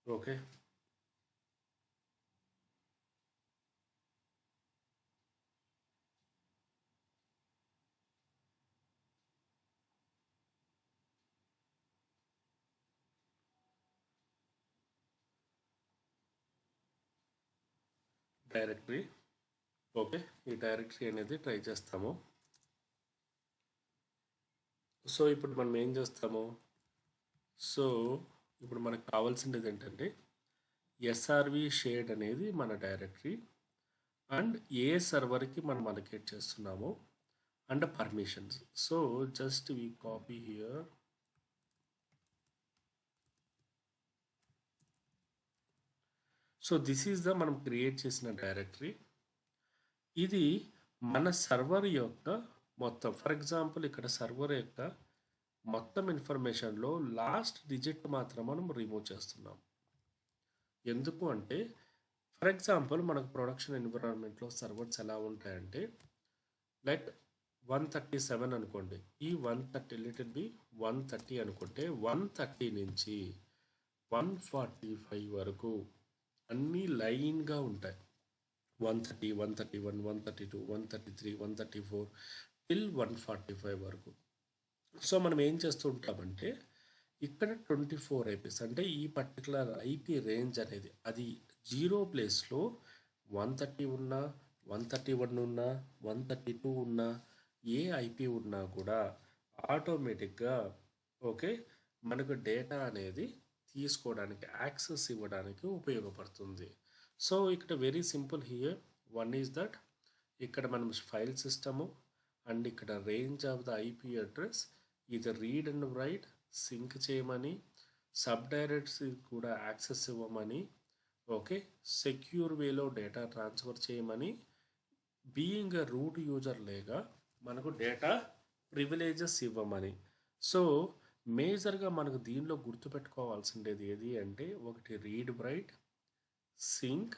Okay, directory. ఓకే, ఈ డైరెక్టరీ అనేది ట్రై చేస్తాము. సో ఇప్పుడు మనం ఏం చేస్తాము, సో ఇప్పుడు మనకు కావాల్సింది ఏంటంటే ఎస్ఆర్వి షేడ్ అనేది మన డైరెక్టరీ అండ్ ఏ సర్వర్కి మనం అలొకేట్ చేస్తున్నాము and permissions. So just we copy here. So this is the మనం క్రియేట్ చేసిన డైరెక్టరీ. ఇది మన సర్వర్ యొక్క మొత్తం, ఫర్ ఎగ్జాంపుల్ ఇక్కడ సర్వర్ యొక్క మొత్తం ఇన్ఫర్మేషన్లో లాస్ట్ డిజిట్ మాత్రం మనం రిమూవ్ చేస్తున్నాం. ఎందుకు అంటే ఫర్ ఎగ్జాంపుల్ మనకు ప్రొడక్షన్ ఎన్విరాన్మెంట్లో సర్వర్స్ ఎలా ఉంటాయంటే లైక్ 137 అనుకోండి, ఈ 130 లిటిల్ బి 130 అనుకుంటే 130 నుంచి 145 వరకు అన్నీ లైన్గా ఉంటాయి. 130, 131, 132, 133, 134 టిల్ 145 వరకు. సో మనం ఏం చేస్తూ ఉంటామంటే ఇక్కడ 24 ఐపీస్ అంటే ఈ పర్టికులర్ ఐపీ రేంజ్ అనేది అది 0 ప్లేస్లో 130 ఉన్నా, 131 ఉన్నా, 132 ఉన్నా, ఏ ఐపీ ఉన్నా కూడా ఆటోమేటిక్గా ఓకే మనకు డేటా అనేది తీసుకోవడానికి యాక్సెస్ ఇవ్వడానికి ఉపయోగపడుతుంది. సో ఇక్కడ very simple here one is that ఇక్కడ మనం ఫైల్ సిస్టము అండ్ ఇక్కడ range of the IP address ఇది రీడ్ అండ్ రైట్ సింక్ చేయమని, సబ్ డైరెక్ట్స్ కూడా యాక్సెస్ ఇవ్వమని, ఓకే సెక్యూర్ వేలో డేటా ట్రాన్స్ఫర్ చేయమని, బీయింగ్ ఎ రూట్ యూజర్ లేగా మనకు డేటా ప్రివిలేజెస్ ఇవ్వమని. సో మేజర్గా మనకు దీనిలో గుర్తుపెట్టుకోవాల్సిండేది ఏది అంటే ఒకటి read write, sync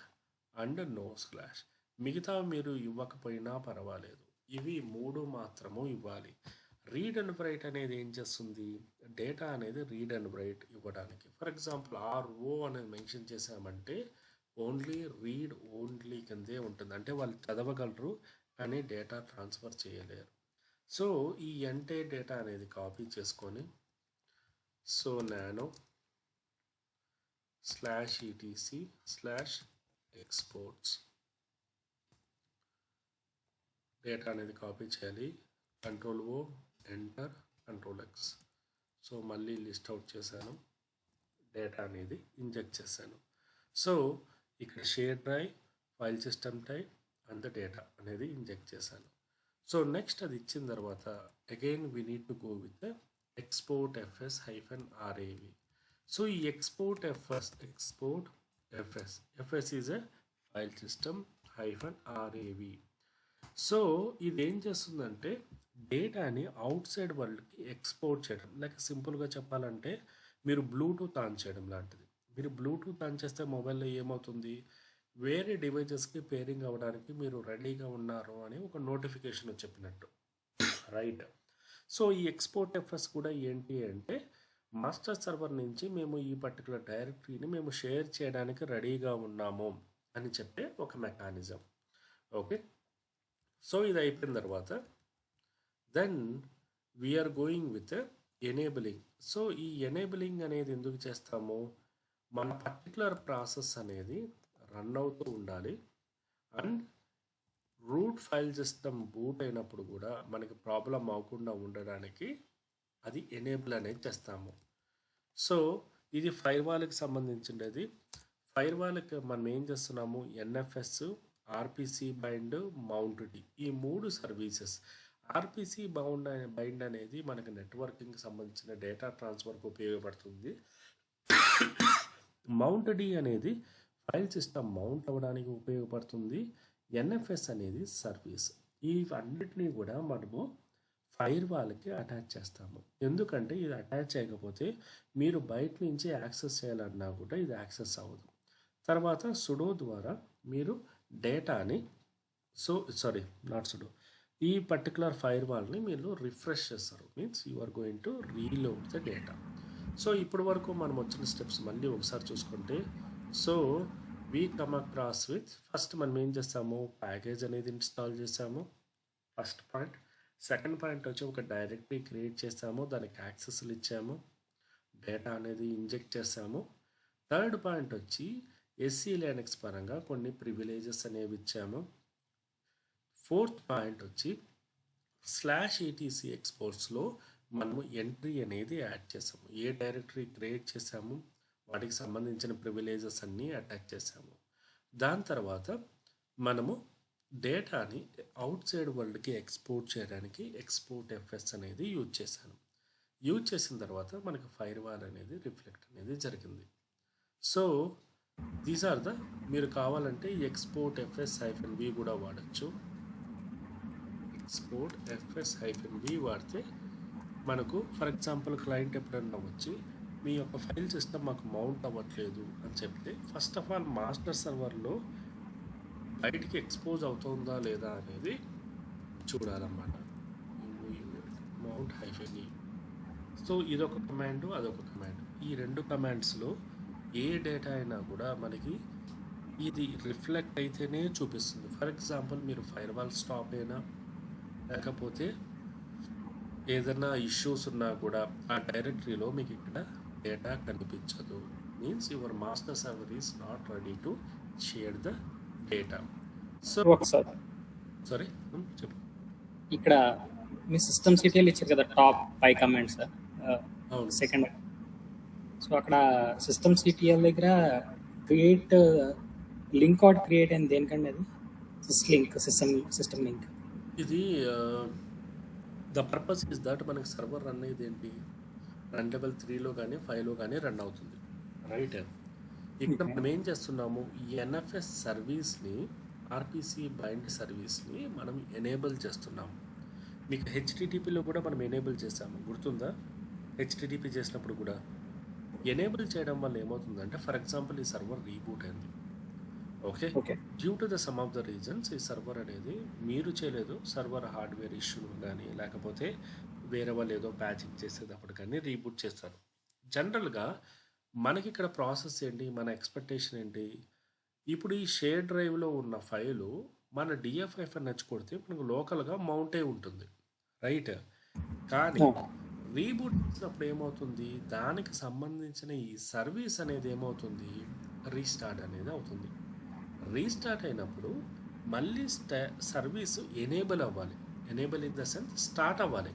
and no slash. మిగతా మీరు ఇవ్వకపోయినా పర్వాలేదు, ఇవి 3 మాత్రము ఇవ్వాలి. రీడ్ అండ్ రైట్ అనేది ఏం చేస్తుంది, డేటా అనేది రీడ్ అండ్ రైట్ ఇవ్వడానికి. ఫర్ ఎగ్జాంపుల్ RO అనేది మెన్షన్ చేసామంటే ఓన్లీ రీడ్ ఓన్లీ కిందే ఉంటుంది, అంటే వాళ్ళు చదవగలరు కానీ డేటా ట్రాన్స్ఫర్ చేయలేరు. సో ఈ ఎంటే డేటా అనేది కాపీ చేసుకొని సో నానో /etc/exports డేటా అనేది కాపీ చేయాలి. Ctrl+O, enter, Ctrl+X. సో మళ్ళీ లిస్ట్ అవుట్ చేశాను, డేటా అనేది ఇంజెక్ట్ చేశాను. సో ఇక్కడ share drive, file system type and data అనేది ఇంజెక్ట్ చేశాను. సో నెక్స్ట్ అది ఇచ్చిన తర్వాత again we need to go with export fs-rav. So ఈ export fs is a file system -rav. So ఇదేం చేస్తుందంటే డేటాని అవుట్ సైడ్ వరల్డ్కి ఎక్స్పోర్ట్ చేయడం. లైక్ సింపుల్గా చెప్పాలంటే మీరు బ్లూటూత్ ఆన్ చేయడం లాంటిది. మీరు బ్లూటూత్ ఆన్ చేస్తే మొబైల్లో ఏమవుతుంది, వేరే డివైజెస్కి పేరింగ్ అవ్వడానికి మీరు రెడీగా ఉన్నారు అని ఒక నోటిఫికేషన్ చెప్పినట్టు, రైట్? సో ఈ ఎక్స్పోర్ట్ ఎఫ్ఎస్ కూడా ఏంటి అంటే మాస్టర్ సర్వర్ నుంచి మేము ఈ పర్టికులర్ డైరెక్టరీని మేము షేర్ చేయడానికి రెడీగా ఉన్నాము అని చెప్పే ఒక మెకానిజం. ఓకే, సో ఇది అయిపోయిన తర్వాత then we're going with enabling. So ఈ ఎనేబులింగ్ అనేది ఎందుకు చేస్తాము, మన పర్టికులర్ ప్రాసెస్ అనేది రన్ అవుతూ ఉండాలి and root file system boot అయినప్పుడు కూడా మనకి ప్రాబ్లం అవ్వకుండా ఉండడానికి అది ఎనేబుల్ అనేది చేస్తాము. సో ఇది ఫైర్వాల్కి సంబంధించినది. ఫైర్వాల్కి మనం ఏం చేస్తున్నాము, ఎన్ఎఫ్ఎస్, ఆర్పిసి బైండ్, మౌంట్ ఈ 3 సర్వీసెస్. ఆర్పిసి బైండ్ అనేది మనకి నెట్వర్కింగ్కి సంబంధించిన డేటా ట్రాన్స్ఫర్కి ఉపయోగపడుతుంది. మౌంట్ అనేది ఫైల్ సిస్టమ్ మౌంట్ అవ్వడానికి ఉపయోగపడుతుంది. ఎన్ఎఫ్ఎస్ అనేది సర్వీస్. ఇవన్నిటినీ కూడా మనము ఫైర్ వాల్కి అటాచ్ చేస్తాము. ఎందుకంటే ఇది అటాచ్ చేయకపోతే మీరు బయట నుంచి యాక్సెస్ చేయాలన్నా కూడా ఇది యాక్సెస్ అవ్వదు. తర్వాత సుడో ద్వారా మీరు డేటాని ఈ పర్టికులర్ ఫైర్ వాల్ని మీరు రిఫ్రెష్ చేస్తారు. Means you are going to reload the data. So ఇప్పటి వరకు మనం వచ్చిన స్టెప్స్ మళ్ళీ ఒకసారి చూసుకుంటే, so we come across with first మనం ఏం చేస్తాము, ప్యాకేజ్ అనేది ఇన్స్టాల్ చేసాము, ఫస్ట్ పాయింట్. సెకండ్ పాయింట్ వచ్చి ఒక డైరెక్టరీ క్రియేట్ చేసాము, దానికి యాక్సెస్లు ఇచ్చాము, డేటా అనేది ఇంజెక్ట్ చేసాము. థర్డ్ పాయింట్ వచ్చి ఎస్సీ లైనక్స్ పరంగా కొన్ని ప్రివిలేజెస్ అనేవి ఇచ్చాము. ఫోర్త్ పాయింట్ వచ్చి /etc ఎక్స్పోర్ట్స్లో మనము ఎంట్రీ అనేది యాడ్ చేసాము. ఏ డైరెక్టరీ క్రియేట్ చేసాము, వాటికి సంబంధించిన ప్రివిలేజెస్ అన్నీ అటాచ్ చేసాము. దాని తర్వాత మనము డేటాని అవుట్ సైడ్ వరల్డ్కి ఎక్స్పోర్ట్ చేయడానికి ఎక్స్పోర్ట్ ఎఫ్ఎస్ అనేది యూజ్ చేశాను. యూజ్ చేసిన తర్వాత మనకు ఫైర్ వాల్ అనేది రిఫ్లెక్ట్ అనేది జరిగింది. సో దీస్ ఆర్ ద, మీరు కావాలంటే ఎక్స్పోర్ట్ FS-V కూడా వాడచ్చు. ఎక్స్పోర్ట్ FS-V వాడితే మనకు ఫర్ ఎగ్జాంపుల్ క్లయింట్ ఎప్పుడన్నా వచ్చి మీ యొక్క ఫైల్ సిస్టమ్ మాకు మౌంట్ అవ్వట్లేదు అని చెప్తే, ఫస్ట్ ఆఫ్ ఆల్ మాస్టర్ సర్వర్లో బయటికి ఎక్స్పోజ్ అవుతుందా లేదా అనేది చూడాలన్నమాట. Mount -E. సో ఇదొక కమాండ్, అదొక కమాండ్. ఈ 2 కమాండ్స్లో ఏ డేటా అయినా కూడా మనకి ఇది రిఫ్లెక్ట్ అయితేనే చూపిస్తుంది. ఫర్ ఎగ్జాంపుల్ మీరు ఫైర్వాల్ స్టాప్ అయినా లేకపోతే ఏదైనా ఇష్యూస్ ఉన్నా కూడా ఆ డైరెక్టరీలో మీకు ఇక్కడ డేటా కనిపించదు. Means your master server is not ready to share the data. So sorry చెప్పు. ఇక్కడ మీ సిస్టమ్ సిటీఎల్ ఇచ్చారు కదా, టాప్ 5 కమాండ్స్. సెకండ్, సో అక్కడ సిస్టమ్ సిటీఎల్ దగ్గర క్రియేట్ లింక్ అవుట్ క్రియేట్ అయింది దేనికండి? అది సిస్టమ్ లింక్. ఇది ద పర్పస్ ఇస్ దట్ మనకి సర్వర్ రన్ అయ్యేది ఏంటి, రన్ లెవెల్ 3లో కానీ 5లో కానీ రన్ అవుతుంది, రైట్? ఇక్కడ మనం ఏం చేస్తున్నాము, ఈ ఎన్ఎఫ్ఎస్ సర్వీస్ని, ఆర్పిసి బైండ్ సర్వీస్ని మనం ఎనేబుల్ చేస్తున్నాము. మీకు హెచ్టిటిపిలో కూడా మనం ఎనేబుల్ చేసాము, గుర్తుందా? హెచ్టిటిపి చేసినప్పుడు కూడా ఎనేబుల్ చేయడం వల్ల ఏమవుతుందంటే, ఫర్ ఎగ్జాంపుల్ ఈ సర్వర్ రీబూట్ అయింది, okay, due to the sum of the reasons ఈ సర్వర్ అనేది మీరు చేయలేదు, సర్వర్ హార్డ్వేర్ ఇష్యూ కానీ లేకపోతే వేరే వాళ్ళు ఏదో ప్యాచింగ్ చేసేటప్పుడు కానీ రీబూట్ చేస్తారు. జనరల్గా మనకి ఇక్కడ ప్రాసెస్ ఏంటి, మన ఎక్స్పెక్టేషన్ ఏంటి, ఇప్పుడు ఈ షేర్ డ్రైవ్లో ఉన్న ఫైలు మన DFFNH కొడితే మనకు లోకల్గా మౌంట్ అయి ఉంటుంది, రైట్? కానీ రీబూట్ చేసినప్పుడు ఏమవుతుంది, దానికి సంబంధించిన ఈ సర్వీస్ అనేది ఏమవుతుంది, రీస్టార్ట్ అనేది అవుతుంది. రీస్టార్ట్ అయినప్పుడు మళ్ళీ సర్వీస్ ఎనేబుల్ అవ్వాలి. Enable in the sense start అవ్వాలి.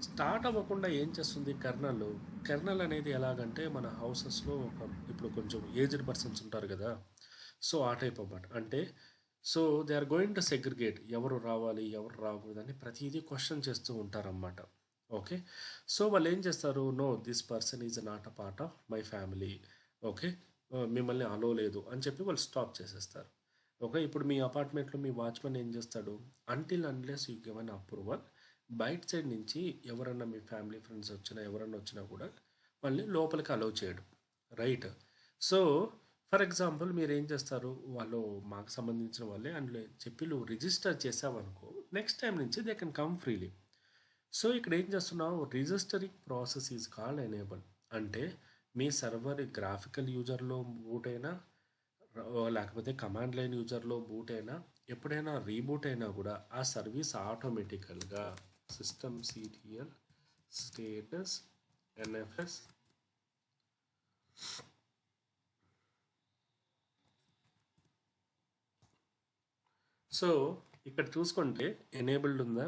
స్టార్ట్ అవ్వకుండా ఏం చేస్తుంది కెర్నల్ అనేది ఎలాగంటే, మన హౌసెస్లో ఇప్పుడు కొంచెం ఏజ్డ్ పర్సన్స్ ఉంటారు కదా, సో ఆ టైప్ అన్నమాట. అంటే so they are going to segregate, ఎవరు రావాలి ఎవరు రాకూడదు అని ప్రతిదీ క్వశ్చన్ చేస్తూ ఉంటారన్నమాట. ఓకే, సో వాళ్ళు ఏం చేస్తారు, no this person is not a part of my family, okay, మిమ్మల్ని అలో లేదు అని చెప్పి వాళ్ళు స్టాప్ చేసేస్తారు. ఓకే, ఇప్పుడు మీ అపార్ట్మెంట్లో మీ వాచ్మెన్ ఏం చేస్తాడు? Until unless you given approval, బయట సైడ్ నుంచి ఎవరన్నా మీ ఫ్యామిలీ ఫ్రెండ్స్ వచ్చినా ఎవరన్నా వచ్చినా కూడా మళ్ళీ లోపలికి అలౌ చేయడు, రైట్? సో ఫర్ ఎగ్జాంపుల్ మీరు ఏం చేస్తారు, వాళ్ళు మాకు సంబంధించిన వాళ్ళే అందులో చెప్పి నువ్వు రిజిస్టర్ చేసావనుకో, నెక్స్ట్ టైం నుంచి they can come freely. So ఇక్కడ ఏం చేస్తున్నావు, registering process is called enable. అంటే మీ సర్వర్ గ్రాఫికల్ యూజర్లో బూట్ అయినా లేకపోతే కమాండ్ లైన్ యూజర్లో బూట్ అయినా ఎప్పుడైనా రీబూట్ అయినా కూడా ఆ సర్వీస్ ఆటోమేటికల్గా system CTL status NFS so ఇక్కడ చూసుకుంటే ఎనేబుల్డ్ ఉందా?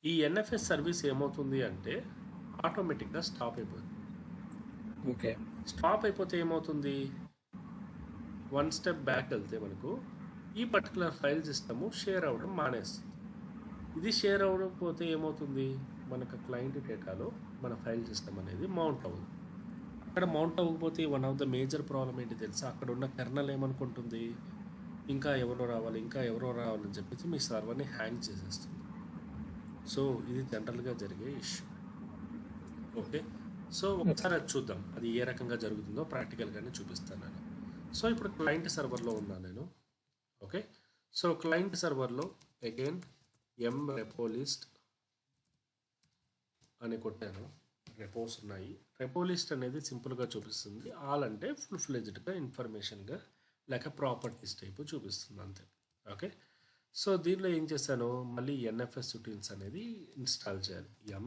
ఈ ఎన్ఎఫ్ఎస్ సర్వీస్ ఏమవుతుంది అంటే ఆటోమేటిక్గా స్టాప్ అయిపోతుంది. ఓకే. స్టాప్ అయిపోతే ఏమవుతుంది, వన్ స్టెప్ బ్యాక్ వెళ్తే మనకు ఈ పర్టికులర్ ఫైల్ సిస్టము షేర్ అవ్వడం మానేస్తుంది. ఇది షేర్ అవ్వకపోతే ఏమవుతుంది, మనకు క్లయింట్ డేటాలో మన ఫైల్ సిస్టమ్ అనేది మౌంట్ అవ్వదు. అక్కడ మౌంట్ అవ్వకపోతే one of the major problem ఏంటి తెలుసా, అక్కడ ఉన్న కెర్నల్ ఏమనుకుంటుంది, ఇంకా ఎవరో రావాలని చెప్పేసి మీ సర్వర్ని హ్యాంగ్ చేసేస్తుంది. సో ఇది జనరల్గా జరిగే ఇష్యూ. ఓకే, సో ఒకసారి అది చూద్దాం అది ఏ రకంగా జరుగుతుందో ప్రాక్టికల్గానే చూపిస్తాను నేను. సో ఇప్పుడు క్లయింట్ సర్వర్లో ఉన్నాను నేను. ఓకే, సో క్లయింట్ సర్వర్లో అగైన్ ఎం రెపోలిస్ట్ అని కొట్టాను, రెపోస్ ఉన్నాయి. రెపోలిస్ట్ అనేది సింపుల్గా చూపిస్తుంది, ఆల్ అంటే ఫుల్ ఫ్లెజ్డ్గా ఇన్ఫర్మేషన్గా లేక ప్రాపర్టీస్ టైపు చూపిస్తుంది అంతే. ఓకే, సో దీనిలో ఏం చేశాను, మళ్ళీ ఎన్ఎఫ్ఎస్ ఉటిల్స్ అనేది ఇన్స్టాల్ చేయాలి. ఎం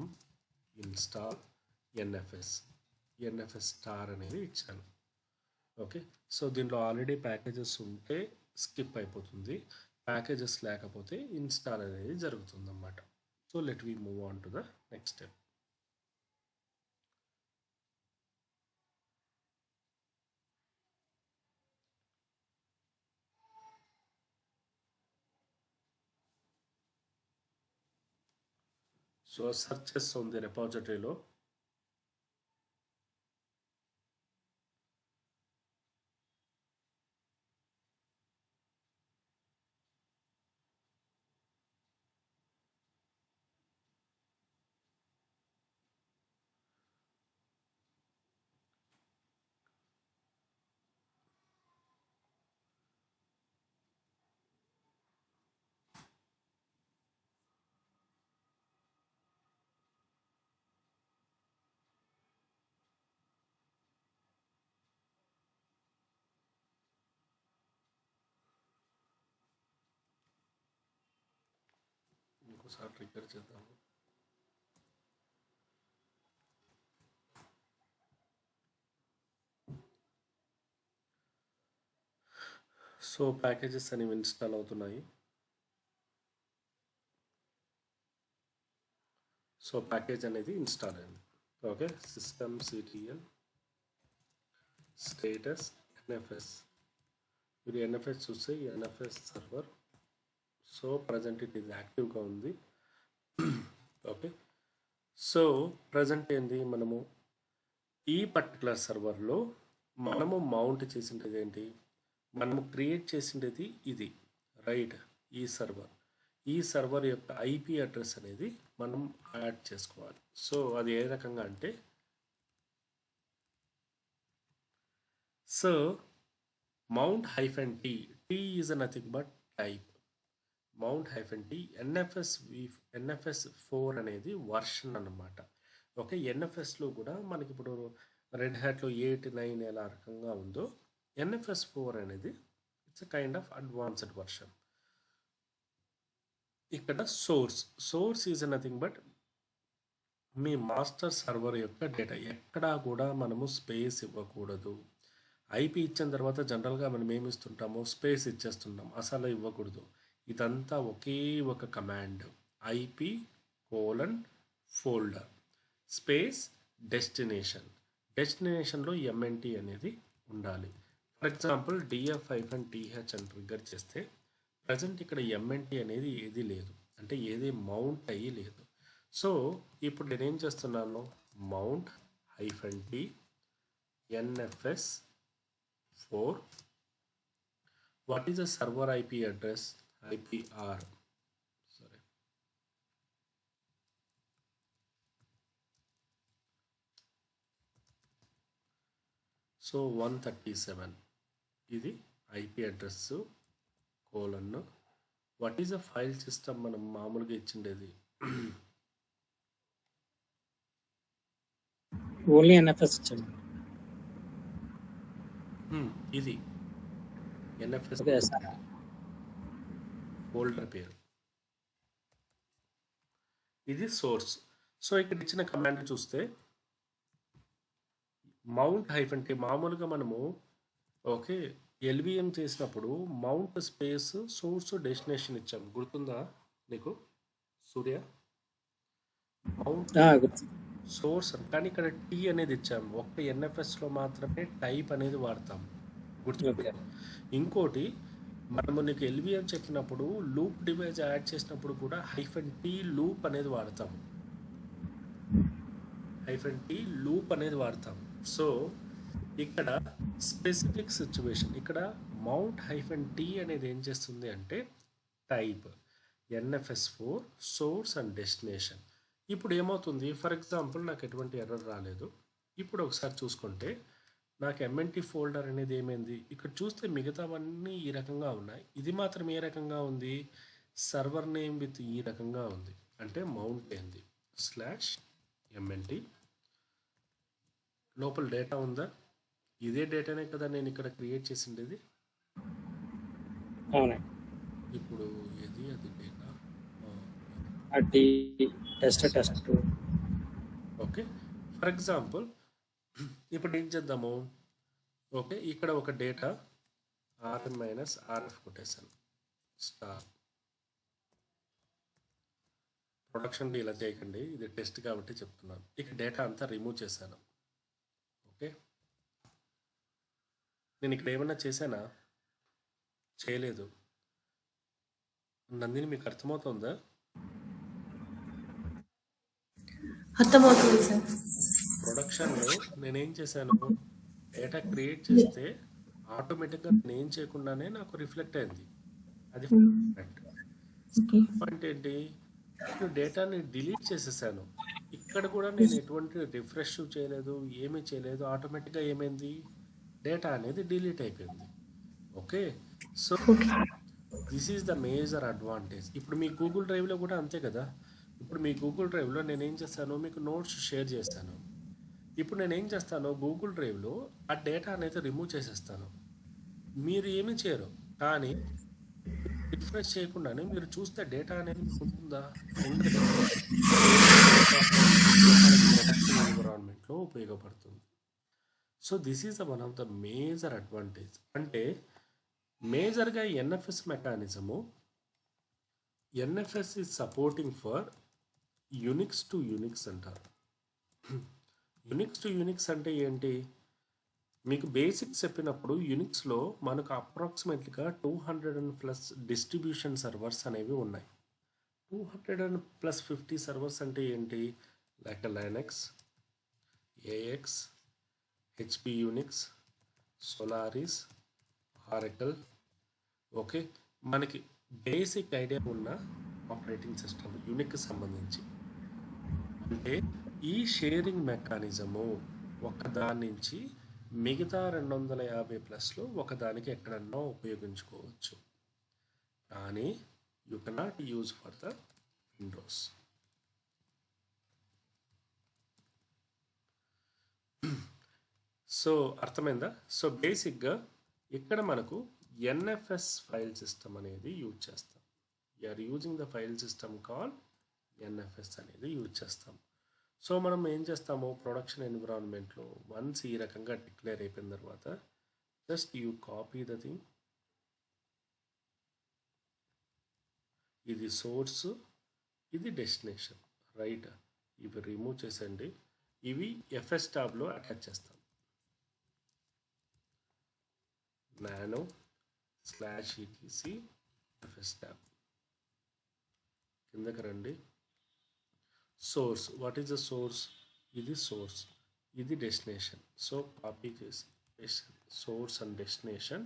ఇన్స్టాల్ ఎన్ఎఫ్ఎస్ స్టార్ అనేది ఇచ్చాను. ఓకే, సో దీంట్లో ఆల్రెడీ ప్యాకేజెస్ ఉంటే స్కిప్ అయిపోతుంది, ప్యాకేజెస్ లేకపోతే ఇన్స్టాల్ అనేది జరుగుతుంది అన్నమాట. So let we move on to the next step. So search చేస్తుంది రెపాజిటరీలో. ఇంకోసారి ట్రిగ్గర్ చేద్దాము. సో ప్యాకేజెస్ అనేవి ఇన్స్టాల్ అవుతున్నాయి. సో ప్యాకేజ్ అనేది ఇన్స్టాల్ అయింది. Okay, system CTL status NFS. మీరు ఎన్ఎఫ్ఎస్ చూస్తే NFS server, so present it is యాక్టివ్గా ఉంది. ఓకే, సో ప్రజెంట్ ఏంది, మనము ఈ పర్టికులర్ సర్వర్లో మనము మౌంట్ చేసిండేది ఏంటి, మనము క్రియేట్ చేసిండేది ఇది, రైట్? ఈ సర్వర్ యొక్క ఐపీ అడ్రస్ అనేది మనం యాడ్ చేసుకోవాలి. సో అది ఏ రకంగా అంటే, so mount -t, t is nothing but type, mount -t NFS 4 అనేది వర్షన్ అన్నమాట. ఓకే, ఎన్ఎఫ్ఎస్లో కూడా మనకి ఇప్పుడు రెడ్ హ్యాట్లో 8, 9 ఎలా రకంగా ఉందో ఎన్ఎఫ్ఎస్ 4 అనేది it's a kind of advanced version. ఇక్కడ సోర్స్ ఈజ్ నథింగ్ బట్ మీ మాస్టర్ సర్వర్ యొక్క డేటా. ఎక్కడా కూడా మనము స్పేస్ ఇవ్వకూడదు. ఐపీ ఇచ్చిన తర్వాత జనరల్గా మనం ఏమి ఇస్తుంటామో స్పేస్ ఇచ్చేస్తుంటాం, అసలు ఇవ్వకూడదు. ఇదంతా ఒకే ఒక కమాండ్, IP:/ఫోల్డర్ స్పేస్ డెస్టినేషన్లో ఎంఎన్టీ అనేది ఉండాలి. ఫర్ ఎగ్జాంపుల్ df-th అని ట్రిగ్గర్ చేస్తే ప్రజెంట్ ఇక్కడ ఎంఎన్టీ అనేది ఏది లేదు, అంటే ఏది మౌంట్ అయ్యి లేదు. సో ఇప్పుడు నేనేం చేస్తున్నాను, mount -t NFS 4. What is the server IP address? IPR, సరే. సో 137 ఇది IP address colon. What is the file system మనం మామూలుగా ఇచ్చిండేది? ఓన్లీ ఎన్ఎఫ్ఎస్ ఇచ్చాడు. ఇది ఎన్ఎఫ్ఎస్ ఓకే సార్. ఫోల్డర్ పేరు, ఇది సోర్స్. సో ఇక్కడ ఇచ్చిన కమాండ్ చూస్తే మౌంట్ -t, మామూలుగా మనము ఓకే ఎల్విఎం చేసినప్పుడు మౌంట్ స్పేస్ సోర్స్ డెస్టినేషన్ ఇచ్చాం, గుర్తుందా నీకు సూర్య? మౌంట్ సోర్స్, కానీ ఇక్కడ టీ అనేది ఇచ్చాము. ఒక్క ఎన్ఎఫ్ఎస్లో మాత్రమే టైప్ అనేది వాడతాం, గుర్తు. ఇంకోటి మనము నీకు ఎల్విఎం చెప్పినప్పుడు లూప్ డివైస్ యాడ్ చేసినప్పుడు కూడా -t లూప్ అనేది వాడతాం, -t లూప్ అనేది వాడతాం. సో ఇక్కడ స్పెసిఫిక్ సిచ్యువేషన్, ఇక్కడ మౌంట్ -t అనేది ఏం చేస్తుంది అంటే type NFS4 source and destination. ఇప్పుడు ఏమవుతుంది, ఫర్ ఎగ్జాంపుల్ నాకు ఎటువంటి ఎర్రర్ రాలేదు. ఇప్పుడు ఒకసారి చూసుకుంటే నాకు MNT ఫోల్డర్ అనేది ఏమైంది, ఇక్కడ చూస్తే మిగతావన్నీ ఈ రకంగా ఉన్నాయి, ఇది మాత్రం ఏ రకంగా ఉంది, సర్వర్ నేమ్ విత్ ఈ రకంగా ఉంది. అంటే మౌంట్ ఏంది /MNT, లోపల డేటా ఉందా, ఇదే డేటానే కదా నేను ఇక్కడ క్రియేట్ చేసిండేది. ఇప్పుడు ఏది అది data test. Okay, for example ఇప్పుడు ఏం చేద్దాము, ఓకే ఇక్కడ ఒక డేటా -RF కొట్టేసాను, స్టార్. ప్రొడక్షన్ ఇలా చేయకండి, ఇది టెస్ట్ కాబట్టి చెప్తున్నాను. ఇక డేటా అంతా రిమూవ్ చేశాను. ఓకే, నేను ఇక్కడ ఏమన్నా చేశానా? చేయలేదు. నందిని మీకు అర్థమవుతుందా? అర్థమవుతుంది సార్. ప్రొడక్షన్లో నేనేం చేశాను, డేటా క్రియేట్ చేస్తే ఆటోమేటిక్గా నేను చేయకుండానే నాకు రిఫ్లెక్ట్ అయింది. అది పాయింట్ ఏంటి, నేను డేటాని డిలీట్ చేసేసాను. ఇక్కడ కూడా నేను ఎటువంటి రిఫ్రెష్ చేయలేదు, ఏమీ చేయలేదు, ఆటోమేటిక్గా ఏమైంది, డేటా అనేది డిలీట్ అయిపోయింది. Okay, so this is the major advantage. ఇప్పుడు మీ గూగుల్ డ్రైవ్లో కూడా అంతే కదా. ఇప్పుడు మీ గూగుల్ డ్రైవ్లో నేనేం చేస్తాను, మీకు నోట్స్ షేర్ చేస్తాను. ఇప్పుడు నేనేం చేస్తాను, గూగుల్ డ్రైవ్లో ఆ డేటా అనేది రిమూవ్ చేసేస్తాను. మీరు ఏమీ చేయరు, కానీ రిఫ్రెష్ చేయకుండానే మీరు చూస్తే డేటా అనేది ఉంటుందా, ఎన్విరాన్మెంట్లో ఉపయోగపడుతుంది. So this is one of the major advantage. అంటే మేజర్గా NFS mechanism, NFS is supporting for Unix to Unix అంటారు. యూనిక్స్ టు యూనిక్స్ అంటే ఏంటి, మీకు బేసిక్స్ చెప్పినప్పుడు యూనిక్స్లో మనకు అప్రాక్సిమేట్లీగా 200+ డిస్ట్రిబ్యూషన్ సర్వర్స్ అనేవి ఉన్నాయి. 200+50 సర్వర్స్ అంటే ఏంటి, like Linux, AIX, HP Unix, Solaris, Oracle. Okay, మనకి బేసిక్ ఐడియా ఉన్న ఆపరేటింగ్ సిస్టమ్ యూనిక్కి సంబంధించి. అంటే ఈ షేరింగ్ మెకానిజము ఒకదాని నుంచి మిగతా 250+లో ఒకదానికి ఎక్కడన్నా ఉపయోగించుకోవచ్చు, కానీ you cannot use for the Windows. So అర్థమైందా? సో బేసిక్గా ఇక్కడ మనకు ఎన్ఎఫ్ఎస్ ఫైల్ సిస్టమ్ అనేది యూజ్ చేస్తాం. You're using the file system call NFS అనేది యూజ్ చేస్తాం. సో మనం ఏం చేస్తాము, ప్రొడక్షన్ ఎన్విరాన్మెంట్లో వన్స్ ఈ రకంగా డిక్లేర్ అయిపోయిన తర్వాత just you copy the thing. ఇది సోర్స్, ఇది డెస్టినేషన్, రైట్. ఇవి రిమూవ్ చేసండి, ఇవి ఎఫ్ఎస్ ట్యాబ్లో అటాచ్ చేస్తాం. nano /etc fs tab కిందకి రండి. Source, what is the source, ఇది సోర్స్, ఇది డెస్టినేషన్. సో కాపీ చేసి సోర్స్ అండ్ డెస్టినేషన్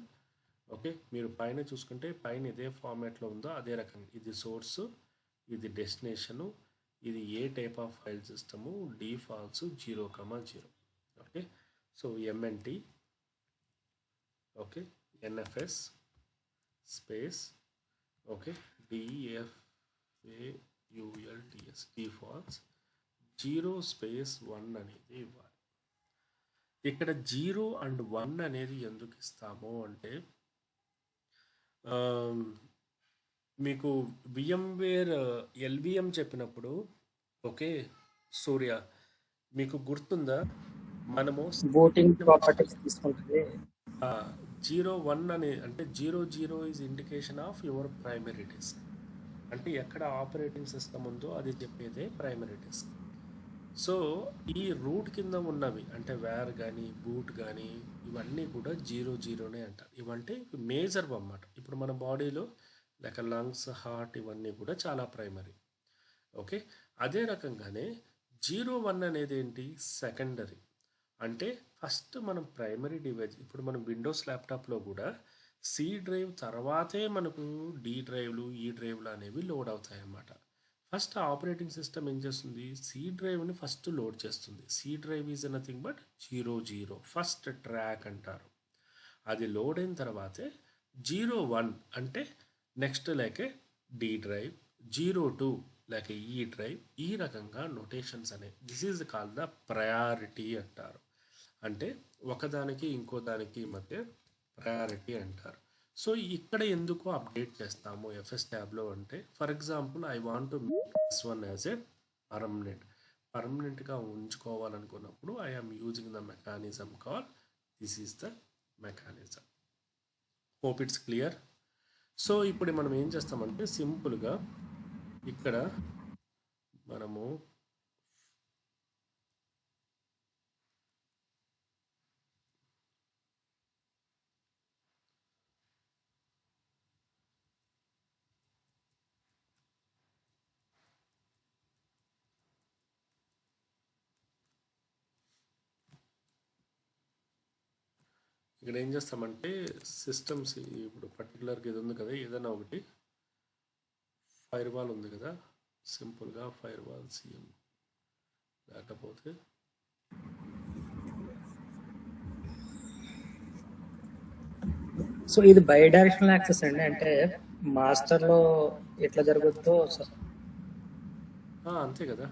ఓకే, మీరు పైన చూసుకుంటే పైన ఇదే ఫార్మాట్లో ఉందో అదే రకంగా ఇది సోర్సు, ఇది డెస్టినేషను, ఇది ఏ type of file system, defaults 0,0. Okay, so MNT, okay, NFS space, okay, DFAULTS defaults 0 space 1 అనేది ఇవ్వాలి. ఇక్కడ 0 అండ్ 1 అనేది ఎందుకు ఇస్తాము అంటే మీకు విఎంవేర్ ఎల్విఎం చెప్పినప్పుడు, ఓకే సూర్య, మీకు గుర్తుందా మనము ఓటింగ్ ప్రాపర్టీస్ తీసుకుంటుంది. 0,1 అని అంటే 0,0 is indication of your primary disk. అంటే ఎక్కడ ఆపరేటింగ్ సిస్టమ్ ఉందో అది చెప్పేదే ప్రైమరీ డిస్క్. సో ఈ రూట్ కింద ఉన్నవి అంటే వేర్ కానీ బూట్ కానీ ఇవన్నీ కూడా 0,0నే అంటారు. ఇవంటే మేజర్ అన్నమాట. ఇప్పుడు మన బాడీలో లైక్ లంగ్స్, హార్ట్ ఇవన్నీ కూడా చాలా ప్రైమరీ. ఓకే, అదే రకంగానే 0,1 అనేది ఏంటి, సెకండరీ. అంటే ఫస్ట్ మనం ప్రైమరీ డివైస్, ఇప్పుడు మనం విండోస్ ల్యాప్టాప్లో కూడా సి డ్రైవ్ తర్వాతే మనకు డి డ్రైవ్లు, ఈ డ్రైవ్లు అనేవి లోడ్ అవుతాయి అన్నమాట. ఫస్ట్ ఆపరేటింగ్ సిస్టమ్ ఏం చేస్తుంది, సి డ్రైవ్ని ఫస్ట్ లోడ్ చేస్తుంది. C drive is nothing but 0,0 first track అంటారు. అది లోడ్ అయిన తర్వాతే 0,1 అంటే నెక్స్ట్ లేకే డి డ్రైవ్, 0,2 లేక ఈ డ్రైవ్, ఈ రకంగా నొటేషన్స్ అనేవి. This is called the priority అంటారు. అంటే ఒకదానికి ఇంకో దానికి మధ్య ప్రయారిటీ అంటారు. సో ఇక్కడ ఎందుకు అప్డేట్ చేస్తాము ఎఫ్ఎస్ ట్యాబ్లో అంటే, for example I want to make this one as a పర్మనెంట్గా ఉంచుకోవాలనుకున్నప్పుడు I'm using the mechanism call this is the mechanism. Hope it's clear. So ఇప్పుడు మనం ఏం చేస్తామంటే సింపుల్గా ఇక్కడ మనము ఇక్కడ ఏం చేస్తామంటే సిస్టమ్స్, ఇప్పుడు పర్టికులర్గా ఇది ఉంది కదా, ఏదైనా ఒకటి ఫైర్ వాల్ ఉంది కదా, సింపుల్గా ఫైర్ వాల్ సిఎం, లేకపోతే సో ఇది బై డైరెక్షనల్ యాక్సెస్ అండి, అంటే మాస్టర్లో ఎట్లా జరుగుతుందో అంతే కదా.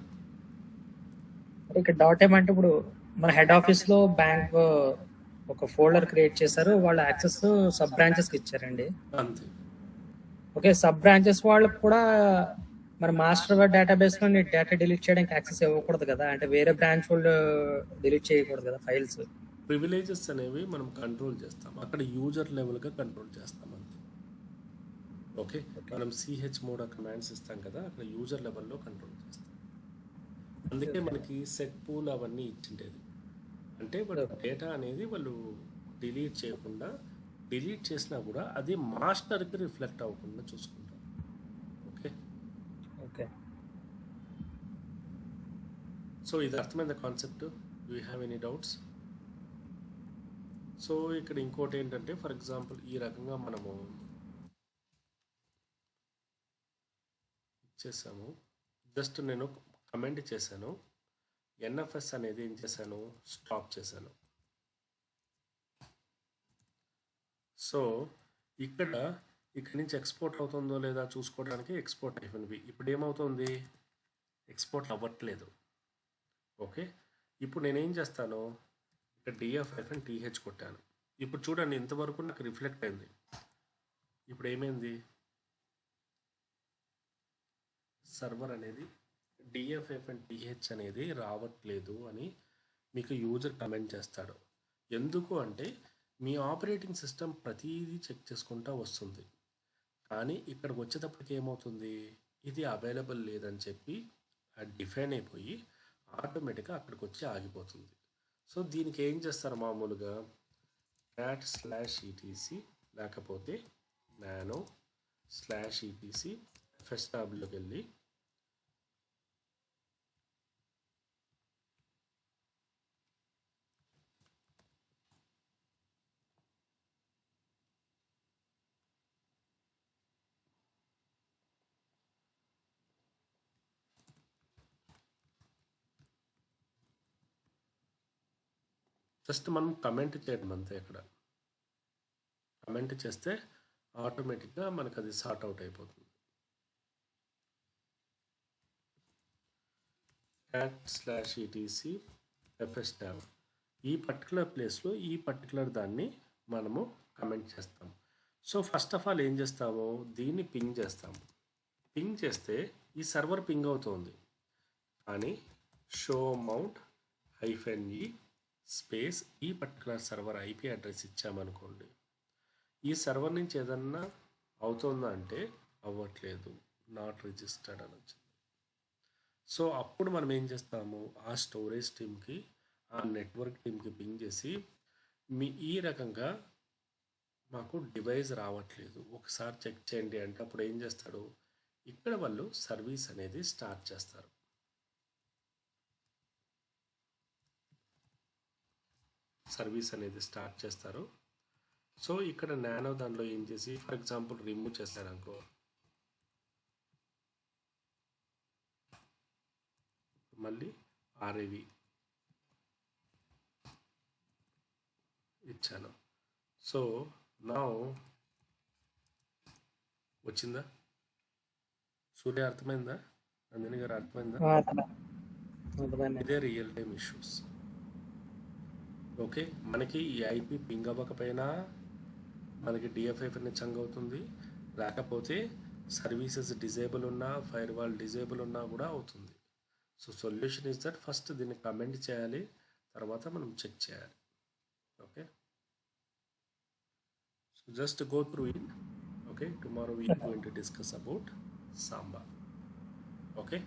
ఇక్కడ డాట్ ఏమంటే ఇప్పుడు మన హెడ్ ఆఫీస్లో బ్యాంక్ ఒక ఫోల్డర్ క్రియేట్ చేశారు, వాళ్ళ యాక్సెస్ సబ్ బ్రాంచెస్కి ఇచ్చారండి. అంతే. ఓకే, సబ్ బ్రాంచెస్ వాళ్ళకి కూడా మన మాస్టర్ డేటాబేస్లో డేటా డిలీట్ చేయడానికి యాక్సెస్ ఇవ్వకూడదు కదా, అంటే వేరే బ్రాంచ్ వాళ్ళు డిలీట్ చేయకూడదు కదా ఫైల్స్. ప్రివిలేజెస్ అనేవి మనం కంట్రోల్ చేస్తాం, అక్కడ యూజర్ లెవెల్గా కంట్రోల్ చేస్తాం అంతే. ఓకే, మనం సిహెచ్ మోడ్ కమాండ్స్ ఇస్తాం కదా, అక్కడ యూజర్ లెవెల్లో కంట్రోల్ చేస్తాం. అందుకే మనకి సెట్ పూల్ అవన్నీ ఇచ్చిండేది. అంటే వాళ్ళు డేటా అనేది వాళ్ళు డిలీట్ చేయకుండా, డిలీట్ చేసినా కూడా అది మాస్టర్కి రిఫ్లెక్ట్ అవ్వకుండా చూసుకుంటాం. ఓకే ఓకే, సో ఇది అర్థమైంది concept. Do you have any doubts? So ఇక్కడ ఇంకోటి ఏంటంటే, ఫర్ ఎగ్జాంపుల్ ఈ రకంగా మనము ఇచ్చేసాము, జస్ట్ నేను కమెంట్ చేశాను, ఎన్ఎఫ్ఎస్ అనేది ఏం చేశాను, స్టాప్ చేశాను. సో ఇక్కడ నుంచి ఎక్స్పోర్ట్ అవుతుందో లేదా చూసుకోవడానికి ఎక్స్పోర్ట్ అయిపోయింది. ఇప్పుడు ఏమవుతుంది, ఎక్స్పోర్ట్ అవ్వట్లేదు. ఓకే, ఇప్పుడు నేనేం చేస్తాను, ఇక్కడ DF-TH కొట్టాను. ఇప్పుడు చూడండి ఇంతవరకు నాకు రిఫ్లెక్ట్ అయింది. ఇప్పుడు ఏమైంది, సర్వర్ అనేది DF-TH అనేది రావట్లేదు అని మీకు యూజర్ కమెంట్ చేస్తాడు. ఎందుకు అంటే మీ ఆపరేటింగ్ సిస్టమ్ ప్రతిదీ చెక్ చేసుకుంటూ వస్తుంది, కానీ ఇక్కడికి వచ్చేటప్పటికి ఏమవుతుంది, ఇది అవైలబుల్ లేదని చెప్పి అది డిఫైన్ అయిపోయి ఆటోమేటిక్గా అక్కడికి వచ్చి ఆగిపోతుంది. సో దీనికి ఏం చేస్తారు, మామూలుగా cat/etc లేకపోతే nano/etc FS ట్యాబ్లోకి వెళ్ళి జస్ట్ మనం కమెంట్ చేయడం అంతే. ఇక్కడ కమెంట్ చేస్తే ఆటోమేటిక్గా మనకు అది సార్ట్ అవుట్ అయిపోతుంది. cat/etc fstab ఈ పర్టికులర్ ప్లేస్లో ఈ పర్టికులర్ దాన్ని మనము కమెంట్ చేస్తాం. సో ఫస్ట్ ఆఫ్ ఆల్ ఏం చేస్తాము, దీన్ని పింగ్ చేస్తాము. పింగ్ చేస్తే ఈ సర్వర్ పింగ్ అవుతుంది. కానీ షో మౌంట్ -e స్పేస్ ఈ పర్టికులర్ సర్వర్ ఐపీ అడ్రస్ ఇచ్చామనుకోండి, ఈ సర్వర్ నుంచి ఏదన్నా అవుతుందా అంటే అవ్వట్లేదు, నాట్ రిజిస్టర్డ్ అని వచ్చింది. సో అప్పుడు మనం ఏం చేస్తాము, ఆ స్టోరేజ్ టీమ్కి ఆ నెట్వర్క్ టీమ్కి పింగ్ చేసి ఈ రకంగా మాకు డివైస్ రావట్లేదు, ఒకసారి చెక్ చేయండి అంటే అప్పుడు ఏం చేస్తాడు, ఇక్కడ వాళ్ళు సర్వీస్ అనేది స్టార్ట్ చేస్తారు. సో ఇక్కడ నానో దాంట్లో ఏం చేసి ఫర్ ఎగ్జాంపుల్ రిమూవ్ చేస్తారనుకో, మళ్ళీ ఆర్ఏవి ఇచ్చాను. సో నా వచ్చిందా సూర్య, అర్థమైందా? నందిని గారు అర్థమైందా? ఇదే రియల్ టైమ్ ఇష్యూస్. ఓకే, మనకి ఈ ఐపీ పింగ్ అవ్వకపోయినా మనకి డిఎఫ్ఐ చంగ్ అవుతుంది, లేకపోతే సర్వీసెస్ డిజేబుల్ ఉన్నా ఫైర్ వాల్ డిజేబుల్ ఉన్నా కూడా అవుతుంది. So solution is that first దీన్ని కమెంట్ చేయాలి, తర్వాత మనం చెక్ చేయాలి. Okay, so just go through it. Okay, tomorrow we are going to discuss about Samba. Okay.